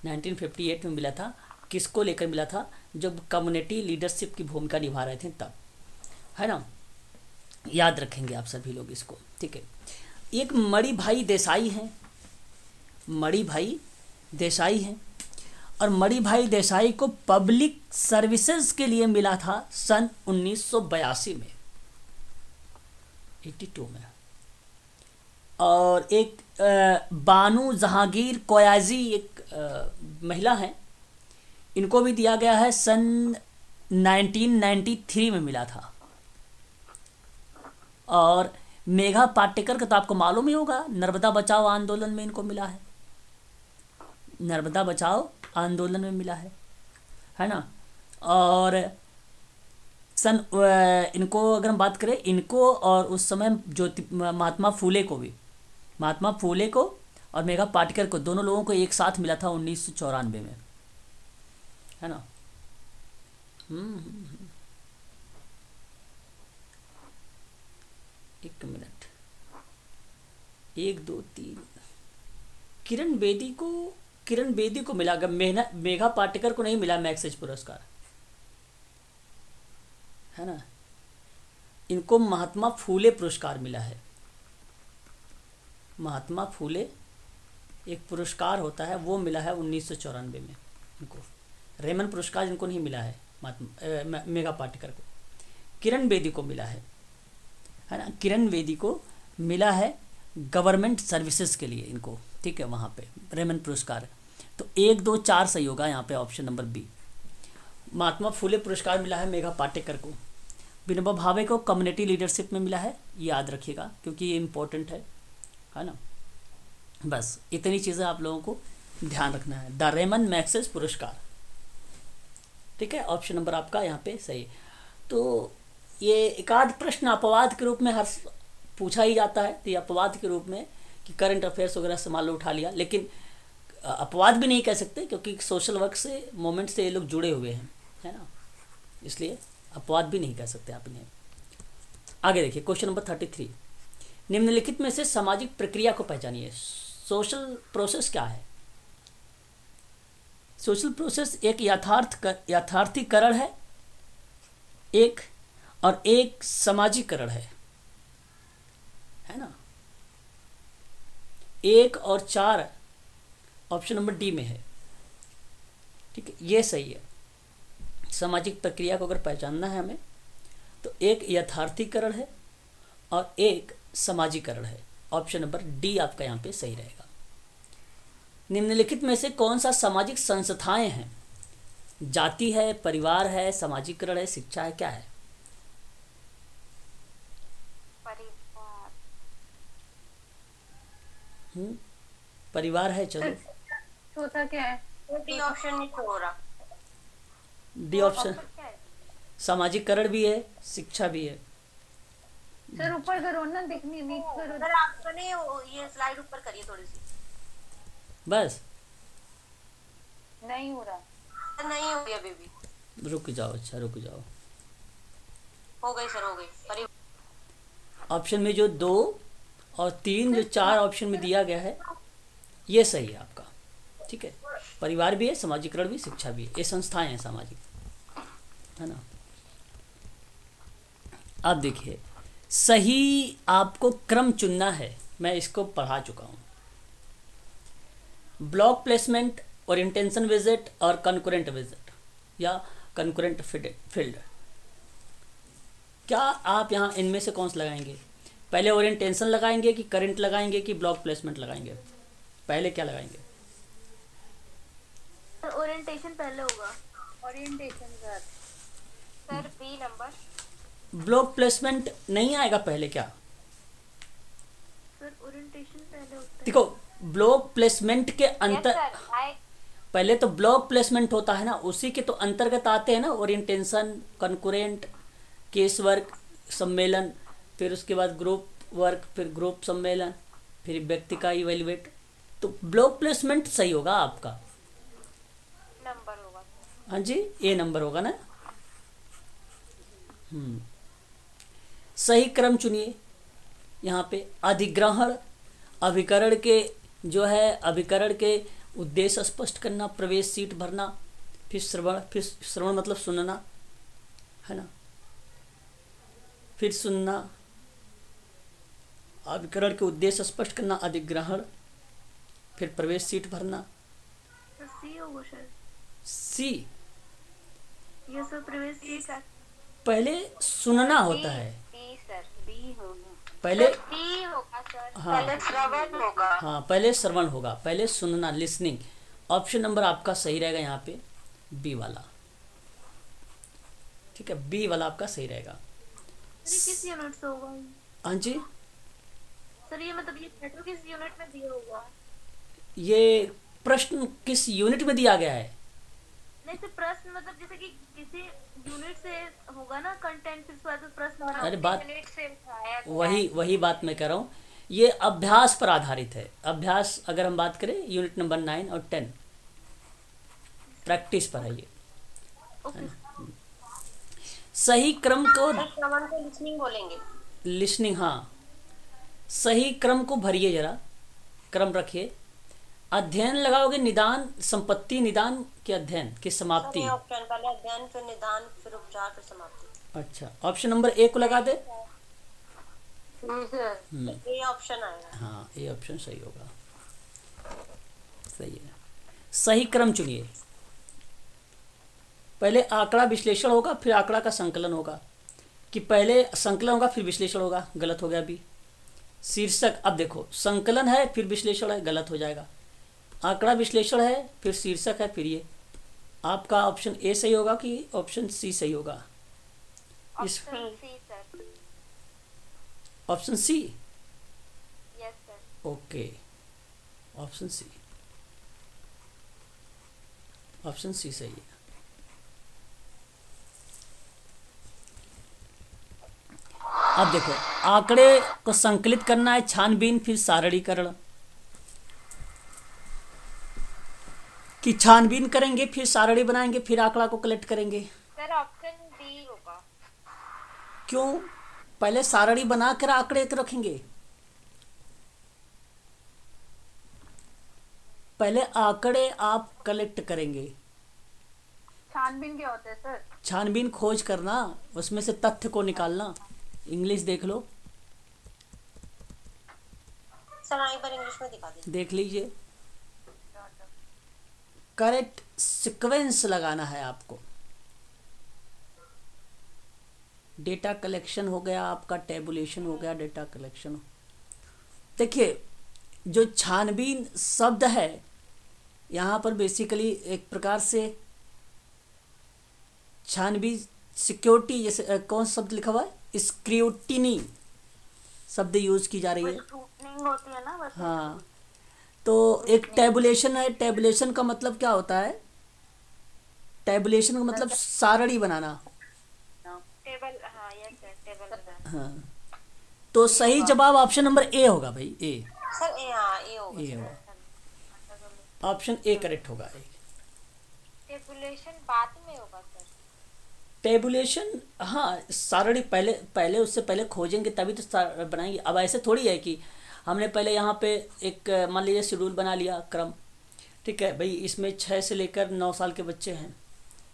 1958 में मिला था। किसको लेकर मिला था? जब कम्युनिटी लीडरशिप की भूमिका निभा रहे थे तब, है ना। याद रखेंगे आप सभी लोग इसको, ठीक है। एक मणिभाई देसाई हैं, मणिभाई देसाई हैं, और मणिभाई देसाई को पब्लिक सर्विसेज के लिए मिला था सन 1982 में, 82 में। और एक बानू जहांगीर कोयाजी एक महिला हैं, इनको भी दिया गया है, सन 1993 में मिला था। और मेघा पाटेकर का तो आपको मालूम ही होगा, नर्मदा बचाओ आंदोलन में इनको मिला है, नर्मदा बचाओ आंदोलन में मिला है ना। और इनको अगर हम बात करें, इनको और उस समय महात्मा फूले को भी, महात्मा फूले को और मेघा पाटेकर को, दोनों लोगों को एक साथ मिला था 1994 में, है ना। एक मिनट, 1 2 3 किरण बेदी को मिला, मेघा पाटेकर को नहीं मिला मैक्सेस पुरस्कार, है ना। इनको महात्मा फूले पुरस्कार मिला है। महात्मा फूले एक पुरस्कार होता है, वो मिला है 1994 में इनको। रेमन पुरस्कार इनको नहीं मिला है, मेघा पाटेकर को। किरण बेदी को मिला है ना। किरण बेदी को मिला है गवर्नमेंट सर्विसेज के लिए इनको, ठीक है, वहाँ पे रेमन पुरस्कार। तो 1 2 4 सही होगा यहाँ पे, option number B. Mahatma Phule पुरस्कार मिला है मेघा पाटेकर को। विनोबा भावे को कम्युनिटी लीडरशिप में मिला है, ये याद रखिएगा क्योंकि ये इम्पोर्टेंट है ना। बस इतनी चीज़ें आप लोगों को ध्यान रखना है। द रेमन मैक्सेस पुरस्कार, ठीक है, ऑप्शन नंबर आपका यहाँ पे सही है। तो ये एक आध प्रश्न अपवाद के रूप में हर पूछा ही जाता है, तो ये अपवाद के रूप में कि करंट अफेयर्स वगैरह से मान लो उठा लिया, लेकिन अपवाद भी नहीं कह सकते क्योंकि सोशल वर्क से मोमेंट से ये लोग जुड़े हुए हैं, है ना, इसलिए अपवाद भी नहीं कह सकते आप इन्हें। आगे देखिए क्वेश्चन नंबर 33, निम्नलिखित में से सामाजिक प्रक्रिया को पहचानिए। सोशल प्रोसेस क्या है? सोशल प्रोसेस एक यथार्थीकरण है एक, और एक सामाजिकरण है ना। 1 और 4 ऑप्शन नंबर डी में है, ठीक है, ये सही है। सामाजिक प्रक्रिया को अगर पहचानना है हमें तो एक यथार्थीकरण है और एक सामाजिकरण है। ऑप्शन नंबर डी आपका यहाँ पे सही रहेगा। निम्नलिखित में से कौन सा सामाजिक संस्थाएं हैं? जाति है, परिवार है, सामाजिकरण है, शिक्षा है, क्या है? परिवार। परिवार है, चलो चौथा क्या है? डी ऑप्शन नहीं हो रहा। D option. क्या है? सामाजिकरण भी है, शिक्षा भी है। सर ऊपर करो ना, दिखनी नहीं करो। सर आपको नहीं ये स्लाइड ऊपर करिए थोड़ी सी। बस नहीं हो रहा, सर नहीं हो गया अभी भी। रुक जाओ, अच्छा रुक जाओ। हो गई सर, हो गई। ऑप्शन में जो 2 और 3 जो 4 ऑप्शन में दिया गया है ये सही है आपका, ठीक है। परिवार भी है, सामाजिकरण भी, शिक्षा भी है, ये संस्थाएं हैं सामाजिक, है ना। अब देखिए सही आपको क्रम चुनना है, मैं इसको पढ़ा चुका हूँ। ब्लॉक प्लेसमेंट, ओरिएंटेशन विजिट और कंकरेंट विजिट या कंकरेंट फील्ड, क्या आप यहाँ इनमें से कौन सा लगाएंगे? पहले ओरिएंटेशन लगाएंगे कि करंट लगाएंगे कि ब्लॉक प्लेसमेंट लगाएंगे? पहले क्या लगाएंगे? ओरिएंटेशन पहले होगा। Orientation sir B number. Block placement नहीं आएगा पहले क्या? सर ओरिएंटेशन पहले होता है। देखो ब्लॉक प्लेसमेंट के अंतर, पहले तो ब्लॉक प्लेसमेंट होता है ना, उसी के तो अंतर्गत आते हैं ना ओरिएंटेशन, कंकरेंट, केस वर्क, सम्मेलन, फिर उसके बाद ग्रुप वर्क, फिर ग्रुप सम्मेलन, फिर व्यक्ति का इवेल्युएट। तो ब्लॉक प्लेसमेंट सही होगा आपका, नंबर होगा। हाँ जी, ए नंबर होगा ना। सही क्रम चुनिए। यहाँ पे अधिग्रहण, अभिकरण के जो है अभिकरण के उद्देश्य स्पष्ट करना, प्रवेश सीट भरना, फिर श्रवण मतलब सुनना, है ना, फिर सुनना, अभिकरण के उद्देश्य स्पष्ट करना, अधिग्रहण, फिर प्रवेश सीट भरना। सी होगा सर। सी, ये सब प्रवेश सीट पहले सुनना होता है, बी सर, बी होगा पहले बी होगा सर। हाँ पहले श्रवण होगा। हाँ, पहले श्रवण होगा, पहले सुनना, लिसनिंग। ऑप्शन नंबर आपका सही रहेगा यहाँ पे बी वाला, ठीक है, बी वाला आपका सही रहेगा। सर ये किस यूनिट से होगा? हाँ जी, सर ये मतलब ये नेटवर्क किस यूनिट में दिया होगा? ये प्रश्न किस यूनिट में दिया गया है? नहीं सर प्रश्न मतलब जैसे कि किसी यूनिट से होगा ना कंटेंट, फिर उसके बाद प्रश्न बना। अरे बात यूनिट से उठाया गया। वही बात मैं कह रहा हूँ, ये अभ्यास पर आधारित है। अभ्यास अगर हम बात करें यूनिट नंबर 9 और 10 प्रैक्टिस पर है ये। ओके। सही क्रम को, श्रवण को लिसनिंग बोलेंगे। लिसनिंग, हाँ, सही क्रम को भरिए, जरा क्रम रखिए। अध्ययन लगाओगे, निदान, संपत्ति, निदान के अध्ययन की समाप्ति। सर ये ऑप्शन पहले अध्ययन, फिर निदान, फिर उपचार, फिर समाप्ति। अच्छा, ऑप्शन नंबर ए को लगा दे। ये ऑप्शन आएगा। हाँ, ये ऑप्शन सही होगा, सही है। सही क्रम चुनिए। पहले आंकड़ा विश्लेषण होगा, फिर आंकड़ा का संकलन होगा, कि पहले संकलन होगा फिर विश्लेषण होगा, गलत हो गया अभी। शीर्षक, अब देखो संकलन है फिर विश्लेषण है, गलत हो जाएगा। आंकड़ा विश्लेषण है फिर शीर्षक है, फिर ये आपका ऑप्शन ए सही होगा कि ऑप्शन सी सही होगा? इस option C sir. Option C. Yes sir. Okay, option C, option C सही है। अब देखो, आंकड़े को संकलित करना है, छानबीन फिर सारणीकरण, कि छानबीन करेंगे फिर सारणी बनाएंगे फिर आंकड़ा को कलेक्ट करेंगे? सर ऑप्शन डी होगा। क्यों? पहले सारणी बनाकर आंकड़े को रखेंगे, पहले आंकड़े आप कलेक्ट करेंगे। छानबीन क्या होता है सर? छानबीन खोज करना, उसमें से तथ्य को निकालना। इंग्लिश देख लो, सर वहीं पर इंग्लिश में दिखा दीजिए। देख लीजिए। करेक्ट सीक्वेंस लगाना है आपको। डेटा कलेक्शन हो गया आपका, टेबुलेशन हो गया, डेटा कलेक्शन। देखिए, जो छानबीन शब्द है यहाँ पर बेसिकली एक प्रकार से छानबीन सिक्योरिटी, जैसे कौन सा शब्द लिखा हुआ है, स्क्रूटिनी शब्द यूज की जा रही है। स्क्रूटनिंग होती है ना बस। हाँ, तो एक टेबुलेशन है। टेबुलेशन का मतलब क्या होता है? टेबुलेशन का मतलब सारणी बनाना। टेबल, हाँ यस सर, टेबल बनाना। हाँ, तो सही जवाब ऑप्शन नंबर ए होगा भाई, ए। सर ए, हाँ ए होगा। ए होगा, ऑप्शन ए करेक्ट होगा। टेबुलेशन बाद में होगा सर। टेबुलेशन, हाँ, सारणी पहले उससे पहले खोजेंगे तभी तो बनाएंगे। अब ऐसे थोड़ी है कि हमने पहले यहाँ पे एक मान लीजिए शेड्यूल बना लिया, क्रम, ठीक है भाई, इसमें 6 से लेकर 9 साल के बच्चे हैं,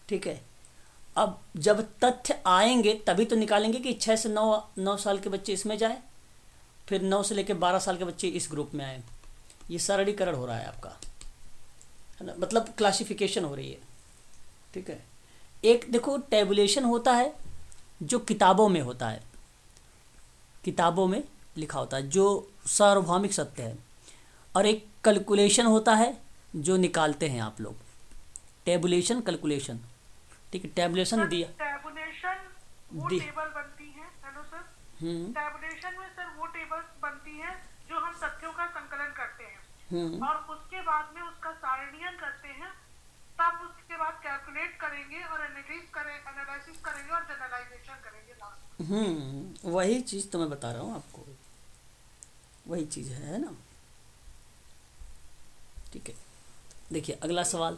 ठीक है। अब जब तथ्य आएंगे तभी तो निकालेंगे कि 6 से 9 साल के बच्चे इसमें जाएं, फिर 9 से लेकर 12 साल के बच्चे इस ग्रुप में आए। ये सारणीकरण हो रहा है आपका, है ना, मतलब क्लासिफिकेशन हो रही है, ठीक है। एक देखो, टेबुलेशन होता है जो किताबों में होता है, किताबों में लिखा होता है, जो सार्वभौमिक सत्य है, और एक कैलकुलेशन होता है जो निकालते हैं आप लोग। टेबुलेशन, कैलकुलेशन, ठीक है। टेबुलेशन दिया, टैबुलेशन वो टेबल बनती है, हेलो सर। टैबुलेशन में सर वो टेबल्स बनती है जो हम तथ्यों का संकलन करते हैं और उसके बाद में उसका सारणीकरण करते हैं, तब उसके बाद कैलकुलेट करेंगे और एनालिसिस करेंगे और जनरलाइजेशन करेंगे लास्ट। वही चीज़ तो मैं बता रहा हूँ आपको, वही चीज़ है ना, ठीक है। देखिए अगला सवाल,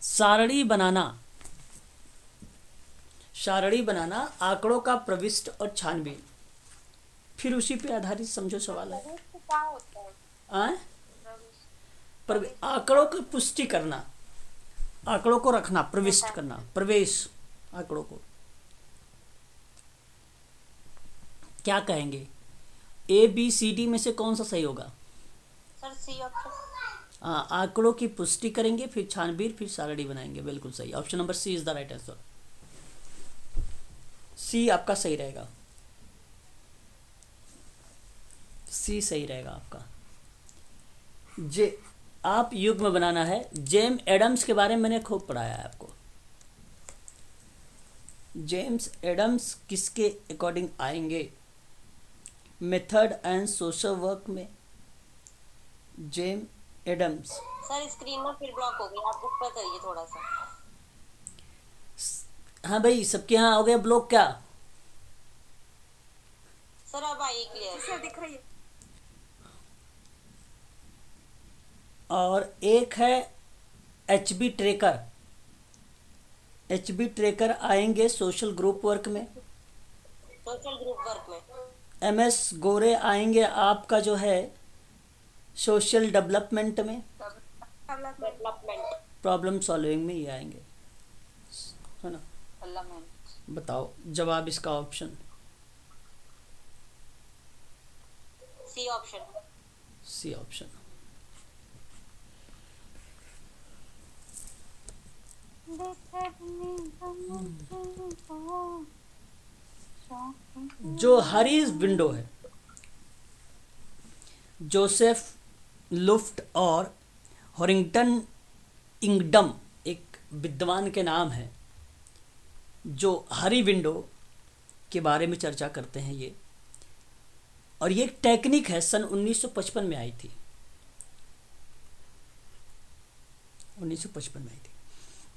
सारणी बनाना आंकड़ों का प्रविष्ट और छानबीन, फिर उसी पे आधारित समझो सवाल है। पर आंकड़ों की पुष्टि करना, आंकड़ों को रखना, प्रविष्ट करना, प्रवेश, आंकड़ों को क्या कहेंगे? ए बी सी डी में से कौन सा सही होगा? Sir C option. हाँ, आंकड़ों की पुष्टि करेंगे फिर छानबीन फिर सारणी बनाएंगे, बिल्कुल सही। Option number C is the right answer. C आपका सही रहेगा, सी सही रहेगा आपका। जे आप युग्म बनाना है। जेम्स एडम्स के बारे में मैंने खूब पढ़ाया है आपको। जेम्स एडम्स किसके अकॉर्डिंग आएंगे? मेथड एंड सोशल वर्क में जेम्स एडम्स। सर स्क्रीन में फिर ब्लॉक हो गई, आप ऊपर करिए थोड़ा सा। हाँ भाई, सबके यहाँ हो गया ब्लॉक क्या? सर अब आइए क्लियर, सर दिख रही है। और एक है HB ट्रेकर। HB ट्रेकर आएंगे सोशल ग्रुप वर्क में। सोशल ग्रुप वर्क में MS गोरे आएंगे आपका जो है सोशल डेवलपमेंट में, डेवलपमेंट, प्रॉब्लम सॉल्विंग में ये आएंगे, है ना। बताओ जवाब इसका option C option. C option. जो हरीज विंडो है, जोसेफ लुफ्ट और हॉरिंगटन इंगडम एक विद्वान के नाम है जो हरी विंडो के बारे में चर्चा करते हैं ये, और ये एक टेक्निक है, सन 1955 में आई थी, 1955 में आई थी।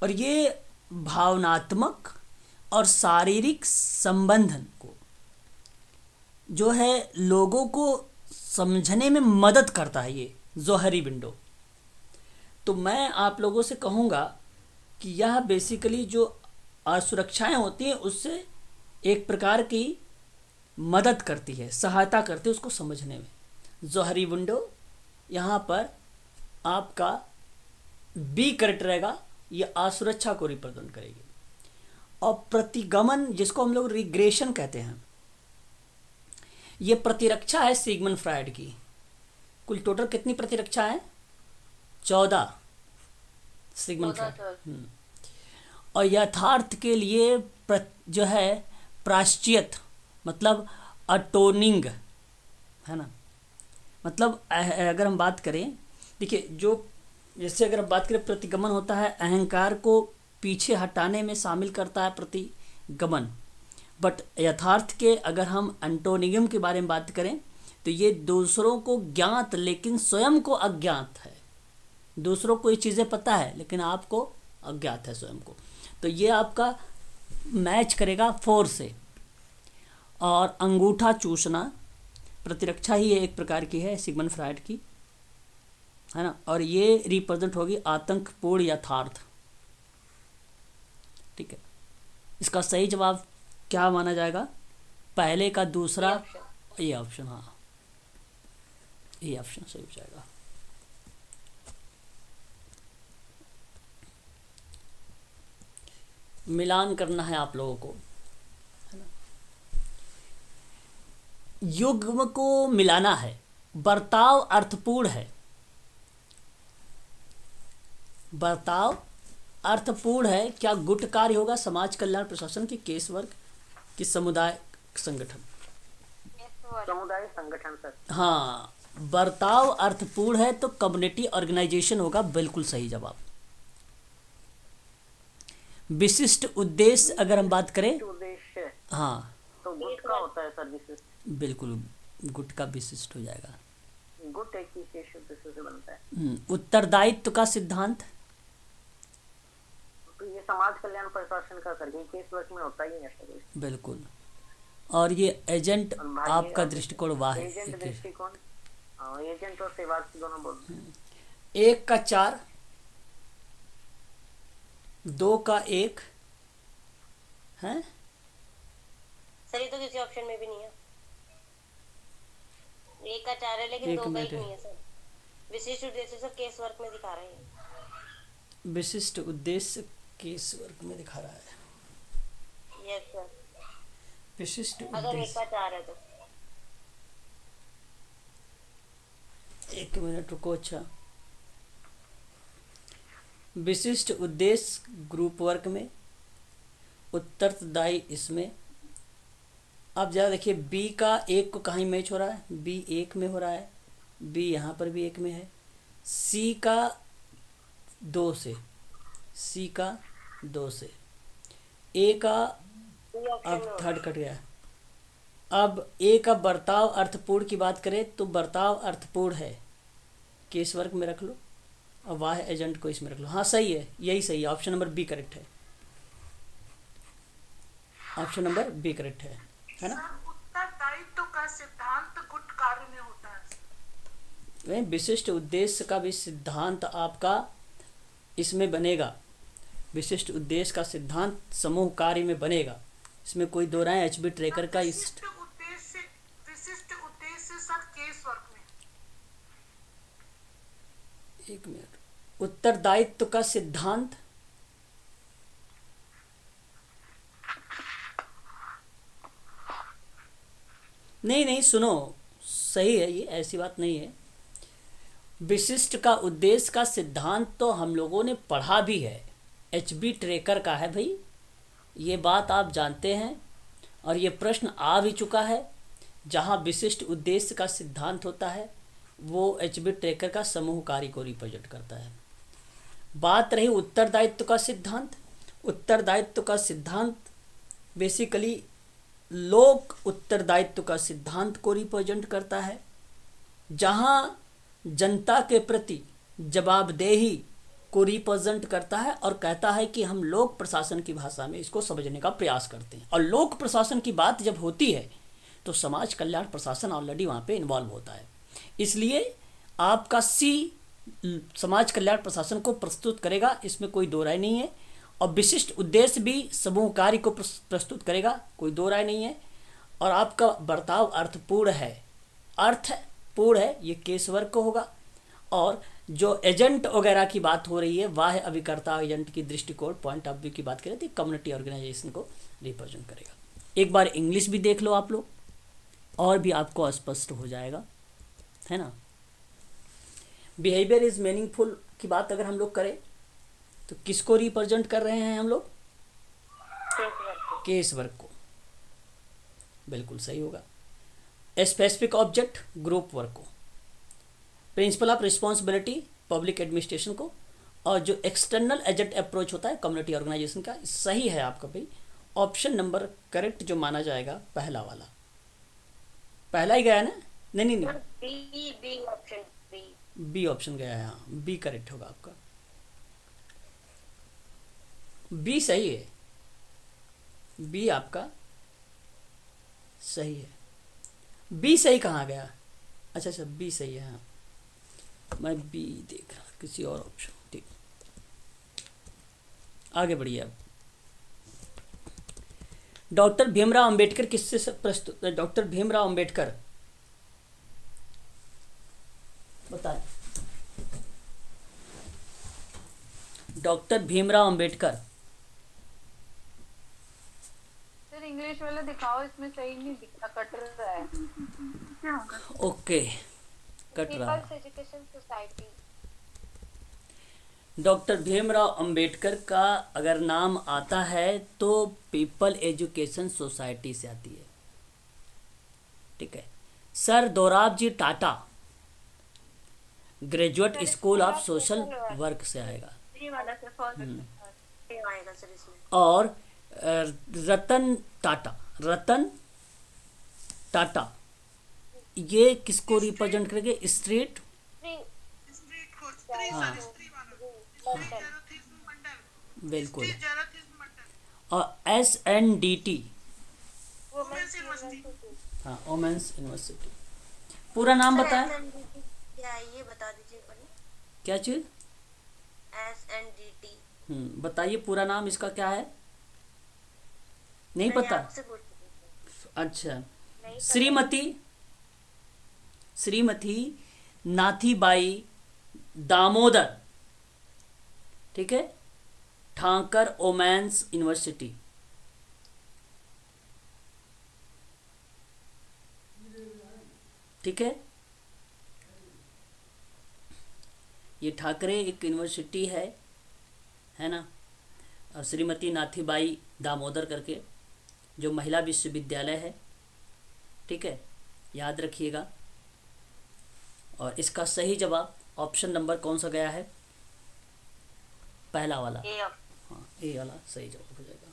और ये भावनात्मक और शारीरिक संबंधन को जो है लोगों को समझने में मदद करता है ये जोहरी विंडो। तो मैं आप लोगों से कहूँगा कि यह बेसिकली जो असुरक्षाएं होती हैं उससे एक प्रकार की मदद करती है, सहायता करती है उसको समझने में। जोहरी विंडो यहाँ पर आपका बी करेक्ट रहेगा, ये असुरक्षा को रिप्रेजेंट करेगी। और प्रतिगमन जिसको हम लोग रिग्रेशन कहते हैं, ये प्रतिरक्षा है सिगमंड फ्रायड की। कुल टोटल कितनी प्रतिरक्षा है? 14 सिगमंड फ्रायड। और यथार्थ के लिए जो है प्रायश्चित मतलब अटोनिंग है ना, मतलब अगर हम बात करें, देखिए जो जैसे अगर हम बात करें प्रतिगमन होता है अहंकार को पीछे हटाने में शामिल करता है प्रतिगमन, बट यथार्थ के अगर हम एंटोनियम के बारे में बात करें तो ये दूसरों को ज्ञात लेकिन स्वयं को अज्ञात है। दूसरों को ये चीज़ें पता है लेकिन आपको अज्ञात है स्वयं को। तो ये आपका मैच करेगा 4 से। और अंगूठा चूसना प्रतिरक्षा ही एक प्रकार की है सिगमंड फ्रायड की, है ना, और ये रिप्रेजेंट होगी आतंकपूर्ण यथार्थ। ठीक है, इसका सही जवाब क्या माना जाएगा? पहले का दूसरा, ये ऑप्शन, हाँ ये ऑप्शन सही हो जाएगा। मिलान करना है आप लोगों को, है ना, युग्म को मिलाना है। बर्ताव अर्थपूर्ण है, बर्ताव अर्थपूर्ण है। क्या गुट कार्य होगा? समाज कल्याण प्रशासन की, केस वर्क की, समुदाय संगठन? समुदाय संगठन सर। हाँ, बर्ताव अर्थपूर्ण है तो कम्युनिटी ऑर्गेनाइजेशन होगा, बिल्कुल सही जवाब। विशिष्ट उद्देश्य अगर हम बात करें, उद्देश्य, हाँ तो गुट का होता है सर विशिष्ट। बिल्कुल, गुट का विशिष्ट हो जाएगा। गुट एक विशेष उद्देश्य से बनता है। उत्तरदायित्व का सिद्धांत, तो ये समाज कल्याण प्रशासन का सर, केस वर्क में होता ही है सर। बिल्कुल। और ये एजेंट आपका दृष्टिकोण वाह है। एजेंट दृष्टिकोण, एजेंट और सेवार्थी दोनों बोलते हैं। 1 का 4, 2 का 1 है सर, ये तो किसी ऑप्शन में भी नहीं है। 1 का 4 है लेकिन 2 का 1 नहीं है सर। विशिष्ट उद्देश्य सर केस वर्क में दिखा रहे हैं। विशिष्ट उद्देश्य केस वर्क में दिखा रहा है। Yes sir. विशिष्ट अगर 1 का 4 है तो 1 मिनट रुको। अच्छा, विशिष्ट उद्देश्य ग्रुप वर्क में, उत्तरदायी इसमें। अब ज़रा देखिए, बी का 1 को कहीं मैच हो रहा है? बी 1 में हो रहा है, बी यहाँ पर भी 1 में है। सी का 2 से, सी का 2 से, ए का अब थर्ड कट गया। अब ए का बर्ताव अर्थपूर्ण की बात करें तो बर्ताव अर्थपूर्ण है, केस वर्क में रख लो, और वाह एजेंट को इसमें रख लो। हाँ सही है, यही सही है, ऑप्शन नंबर बी करेक्ट है, ऑप्शन नंबर बी करेक्ट है ना। उत्तरदायित्व का सिद्धांत गुट कार्य में होता है। विशिष्ट उद्देश्य का भी सिद्धांत आपका इसमें बनेगा। विशिष्ट उद्देश्य का सिद्धांत समूह कार्य में बनेगा, इसमें कोई दो राय एचबी ट्रेकर का। विशिष्ट उद्देश्य सर केस वर्क में। 1 मिनट, उत्तरदायित्व का सिद्धांत, नहीं सुनो, सही है ये, ऐसी बात नहीं है। विशिष्ट का उद्देश्य का सिद्धांत तो हम लोगों ने पढ़ा भी है, एचबी ट्रेकर का है भाई, ये बात आप जानते हैं। और ये प्रश्न आ भी चुका है, जहाँ विशिष्ट उद्देश्य का सिद्धांत होता है वो एचबी ट्रैकर का समूह कार्य को रिप्रेजेंट करता है। बात रही उत्तरदायित्व का सिद्धांत। उत्तरदायित्व का सिद्धांत बेसिकली लोक उत्तरदायित्व का सिद्धांत को रिप्रेजेंट करता है, जहाँ जनता के प्रति जवाबदेही को रिप्रेजेंट करता है और कहता है कि हम लोक प्रशासन की भाषा में इसको समझने का प्रयास करते हैं। और लोक प्रशासन की बात जब होती है तो समाज कल्याण प्रशासन ऑलरेडी वहाँ पे इन्वॉल्व होता है। इसलिए आपका सी समाज कल्याण प्रशासन को प्रस्तुत करेगा, इसमें कोई दो राय नहीं है। और विशिष्ट उद्देश्य भी समूह कार्य को प्रस्तुत करेगा, कोई दो राय नहीं है। और आपका बर्ताव अर्थपूर्ण है, अर्थपूर्ण है, ये केस वर्क को होगा। और जो एजेंट वगैरह की बात हो रही है, वाह अभिकर्ता एजेंट की दृष्टिकोण पॉइंट ऑफ व्यू की बात करें तो कम्युनिटी ऑर्गेनाइजेशन को रिप्रेजेंट करेगा। एक बार इंग्लिश भी देख लो आप लोग, और भी आपको स्पष्ट हो जाएगा, है ना। बिहेवियर इज मीनिंगफुल की बात अगर हम लोग करें तो किसको रिप्रेजेंट कर रहे हैं हम लोग? केस वर्क को, बिल्कुल सही होगा। स्पेसिफिक ऑब्जेक्ट ग्रुप वर्क को, principle of responsibility public administration को, और जो एक्सटर्नल एजेंट अप्रोच होता है कम्युनिटी ऑर्गेनाइजेशन का। सही है आपका भाई, ऑप्शन नंबर करेक्ट जो माना जाएगा पहला वाला, पहला ही गया ना? नहीं, बी ऑप्शन, बी ऑप्शन गया है, हाँ बी करेक्ट होगा आपका। बी सही है, बी आपका सही है। बी सही कहाँ गया? अच्छा बी सही है, हाँ मैं बी देख रहा, किसी और ऑप्शन। ठीक, आगे बढ़िए। अब डॉक्टर भीमराव अंबेडकर किससे प्रस्तुत? डॉक्टर भीमराव अंबेडकर बताएं। Doctor Bhimrao Ambedkar. Sir English वाला दिखाओ, इसमें सही नहीं दिखता, कट रहा है। क्या होगा? ओके, कट रहा है। People's education society. Doctor Bhimrao Ambedkar का अगर नाम आता है तो पीपल एजुकेशन सोसाइटी से आती है, ठीक है। Sir Dorabji Tata graduate school of social work से आएगा। और रतन टाटा ये किसको रिप्रेजेंट करेंगे? स्ट्रीट, हाँ बिल्कुल। और SNDT, हाँ वुमेन्स यूनिवर्सिटी। पूरा नाम बताएं। क्या ये बता दीजिए पहले। क्या चीज? SNDT। बताइए पूरा नाम इसका क्या है? नहीं पता? अच्छा, श्रीमती नाथीबाई दामोदर, ठीक है, ठाकर वुमेन्स यूनिवर्सिटी। ठीक है, ये ठाकरे एक यूनिवर्सिटी है ना। और श्रीमती नाथीबाई दामोदर करके जो महिला विश्वविद्यालय है, ठीक है, याद रखिएगा। और इसका सही जवाब ऑप्शन नंबर कौन सा गया है? पहला वाला, हाँ ए वाला सही जवाब हो जाएगा,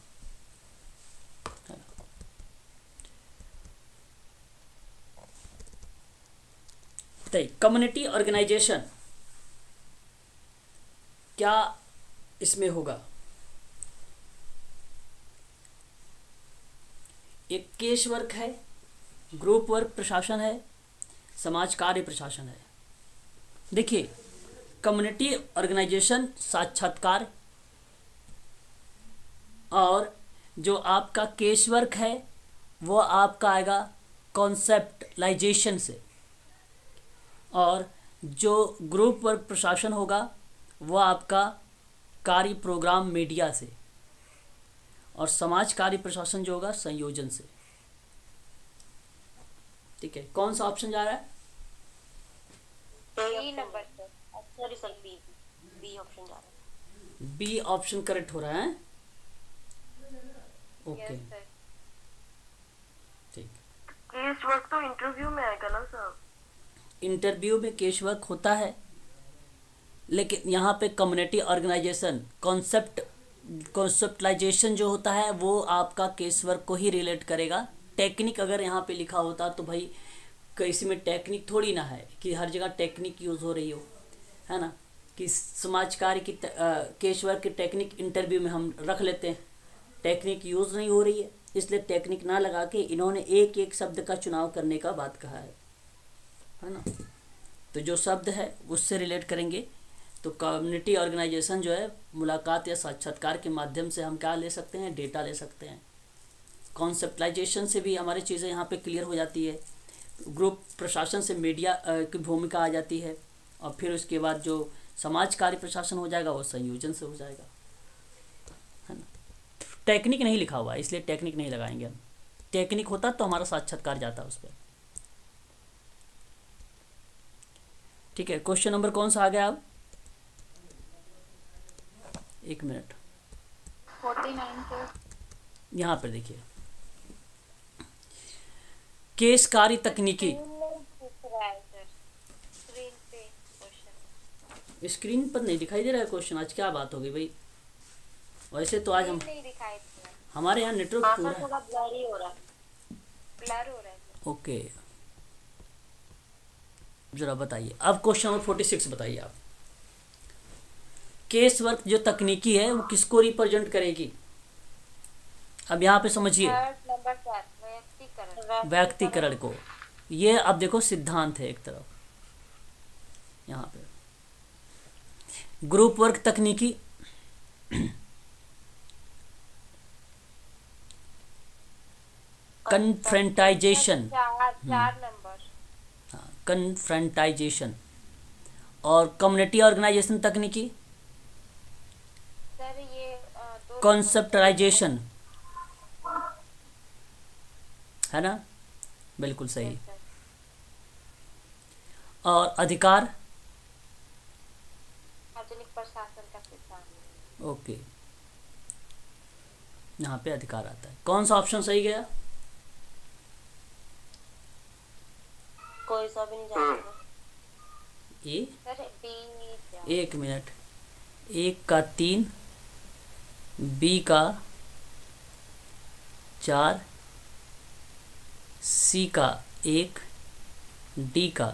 है ना। तो कम्युनिटी ऑर्गेनाइजेशन क्या इसमें होगा? एक केस वर्क है, ग्रुप वर्क प्रशासन है, समाज कार्य प्रशासन है। देखिए कम्युनिटी ऑर्गेनाइजेशन साक्षात्कार, और जो आपका केस वर्क है वो आपका आएगा कॉन्सेप्टलाइजेशन से, और जो ग्रुप वर्क प्रशासन होगा वो आपका कार्य प्रोग्राम मीडिया से, और समाज कार्य प्रशासन जो होगा संयोजन से। ठीक है, कौन सा ऑप्शन जा रहा है? B number sir, sorry sir, B option जा रहा है। बी ऑप्शन करेक्ट हो रहा है। ओके ठीक। केस वर्क तो इंटरव्यू में आएगा ना सर? इंटरव्यू में केस वर्क होता है, लेकिन यहाँ पे कम्युनिटी ऑर्गेनाइजेशन कॉन्सेप्टलाइजेशन जो होता है वो आपका केस वर्क को ही रिलेट करेगा। टेक्निक अगर यहाँ पे लिखा होता तो भाई किसी में टेक्निक थोड़ी ना है कि हर जगह टेक्निक यूज़ हो रही हो, है ना, कि समाज कार्य की केस वर्क की टेक्निक इंटरव्यू में हम रख लेते हैं, टेक्निक यूज़ नहीं हो रही है, इसलिए टेक्निक ना लगा के इन्होंने एक एक शब्द का चुनाव करने का बात कहा है ना। तो जो शब्द है उससे रिलेट करेंगे। तो कम्युनिटी ऑर्गेनाइजेशन जो है मुलाकात या साक्षात्कार के माध्यम से हम क्या ले सकते हैं, डेटा ले सकते हैं। कॉन्सेप्टलाइजेशन से भी हमारी चीज़ें यहाँ पे क्लियर हो जाती है। ग्रुप प्रशासन से मीडिया की भूमिका आ जाती है, और फिर उसके बाद जो समाज कार्य प्रशासन हो जाएगा वो संयोजन से हो जाएगा, है ना। टेक्निक नहीं लिखा हुआ है इसलिए टेक्निक नहीं लगाएंगे हम। टेक्निक होता तो हमारा साक्षात्कार जाता उस पर। ठीक है, क्वेश्चन नंबर कौन सा आ गया अब? 1 मिनट, 49 यहाँ पर देखिए, केस कार्य तकनीकी। स्क्रीन पर नहीं दिखाई दे रहा है क्वेश्चन। आज क्या बात हो गई भाई? वैसे तो आज हम हमारे यहाँ नेटवर्क पूरा है। थोड़ा ब्लर हो रहा है। ओके, जरा बताइए अब क्वेश्चन नंबर 46 बताइए आप। केस वर्क जो तकनीकी है वो किसको रिप्रेजेंट करेगी? अब यहाँ पे समझिए, व्यक्तिकरण को। ये अब देखो सिद्धांत है एक तरफ, यहाँ पे ग्रुप वर्क तकनीकी, कन्फ्रंटाइजेशन, कन्फ्रंटाइजेशन, और कम्युनिटी ऑर्गेनाइजेशन तकनीकी, कॉन्सेप्टलाइजेशन, है ना, बिल्कुल सही। और अधिकार, आधुनिक प्रशासन का सिद्धांत। ओके, यहाँ पे अधिकार आता है। कौन सा ऑप्शन सही गया? कोई सा भी नहीं जाएगा। ए, सर बी। 1 मिनट, 1 का 3, बी का 4, सी का 1, डी का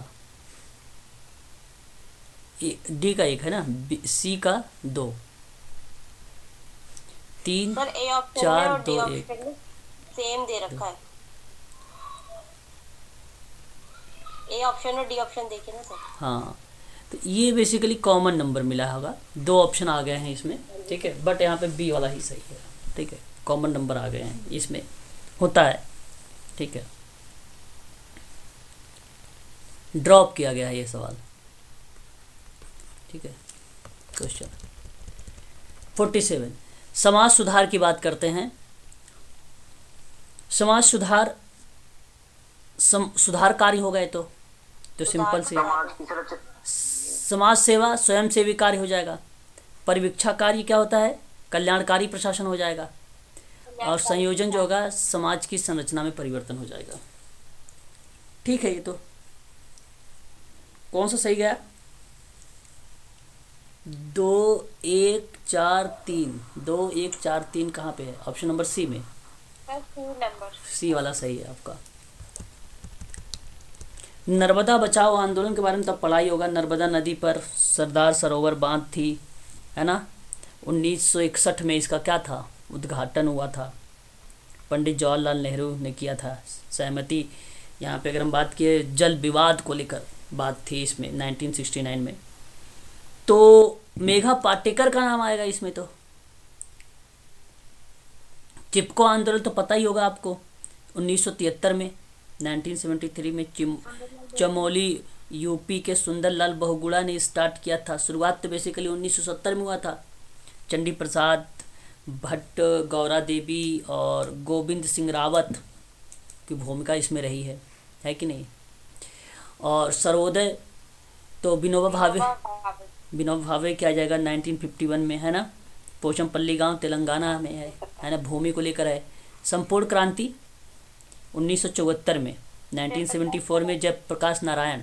1 है ना, सी का 2, 3, सर ए ऑप्शन 4, और डी 2, ऑप्शन में सेम दे रखा है। ए ऑप्शन और डी ऑप्शन देखिए ना सर। हाँ, तो ये बेसिकली कॉमन नंबर मिला होगा, 2 ऑप्शन आ गए हैं इसमें, ठीक है, बट यहाँ पे बी वाला ही सही है, ठीक है, कॉमन नंबर आ गए हैं इसमें, होता है, ठीक है। ड्रॉप किया गया है ये सवाल, ठीक है। क्वेश्चन 47, समाज सुधार की बात करते हैं। समाज सुधार सुधार कार्य हो गए तो सिंपल से समाज सेवा स्वयंसेवी कार्य हो जाएगा। परिवीक्षा कार्य क्या होता है? कल्याणकारी प्रशासन हो जाएगा। और संयोजन जो होगा समाज की संरचना में परिवर्तन हो जाएगा। ठीक है, ये तो कौन सा सही गया? 2 1 4 3 2 1 4 3 कहाँ पे है? ऑप्शन नंबर सी में, सी वाला सही है आपका। नर्मदा बचाओ आंदोलन के बारे में तब पढ़ाई होगा। नर्मदा नदी पर सरदार सरोवर बांध थी, है ना, 1961 में इसका क्या था, उद्घाटन हुआ था। पंडित जवाहरलाल नेहरू ने किया था सहमति। यहाँ पे अगर हम बात किए जल विवाद को लेकर बात थी इसमें 1969 में। तो मेघा पाटेकर का नाम आएगा इसमें। तो चिपको आंदोलन तो पता ही होगा आपको, 1973 में, 1973 में चमोली यूपी के सुंदरलाल बहुगुणा ने स्टार्ट किया था। शुरुआत तो बेसिकली 1970 में हुआ था। चंडी प्रसाद भट्ट, गौरा देवी और गोविंद सिंह रावत की भूमिका इसमें रही है कि नहीं। और सर्वोदय तो विनोबा भावे क्या जाएगा 1951 में, है ना। पोचमपल्ली गांव तेलंगाना में है ना, भूमि को लेकर है। संपूर्ण क्रांति 1974 में, 1974 में जयप्रकाश नारायण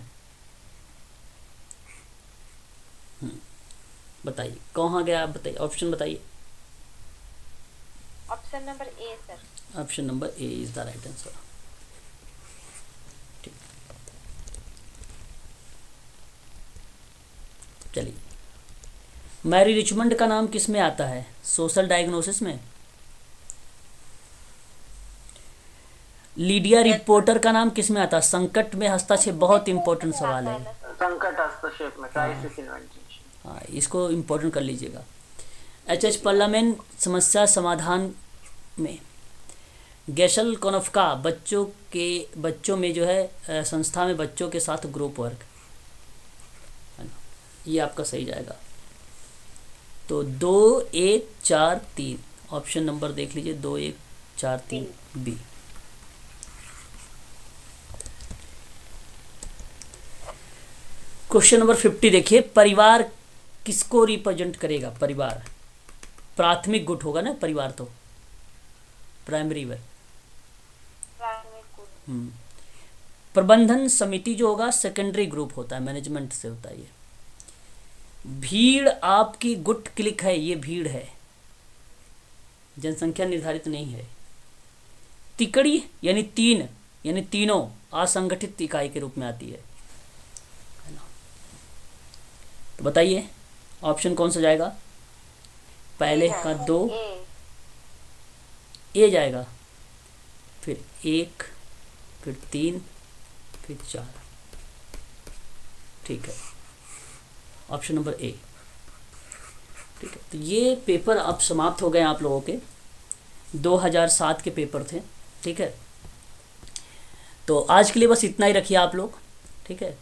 बताइए कहाँ गया, आप बताइए, ऑप्शन बताइए। Option number A sir. Option number A is the right answer. ठीक, चलिए, मैरी रिचमंड का नाम किस में आता है? सोशल डायग्नोसिस में। लीडिया रिपोर्टर का नाम किस में आता है? संकट में हस्तक्षेप। बहुत इंपॉर्टेंट सवाल है। संकट हस्तक्षेप में, क्राइसिस इंटरवेंशन। हाँ, इसको इम्पोर्टेंट कर लीजिएगा। एच पल्लामेन समस्या समाधान में गैशल कोनफ्का बच्चों में जो है संस्था में बच्चों के साथ ग्रुप वर्क है ना, ये आपका सही जाएगा। तो 2 1 4 3 ऑप्शन नंबर देख लीजिए, 2 1 4 3 बी। क्वेश्चन नंबर 50 देखिए, परिवार किसको रिप्रेजेंट करेगा? परिवार प्राथमिक गुट होगा ना, परिवार तो प्राइमरी वर्ग। प्रबंधन समिति जो होगा सेकेंडरी ग्रुप होता है, मैनेजमेंट से होता है। ये भीड़ आपकी गुट क्लिक है, ये भीड़ है, जनसंख्या निर्धारित नहीं है। तिकड़ी यानी तीनों असंगठित इकाई के रूप में आती है ना। तो बताइए ऑप्शन कौन सा जाएगा? पहले का 2 ए जाएगा, फिर 1, फिर 3, फिर 4। ठीक है, ऑप्शन नंबर ए। ठीक है, तो ये पेपर अब समाप्त हो गए आप लोगों के। 2007 के पेपर थे। ठीक है, तो आज के लिए बस इतना ही रखिए आप लोग। ठीक है।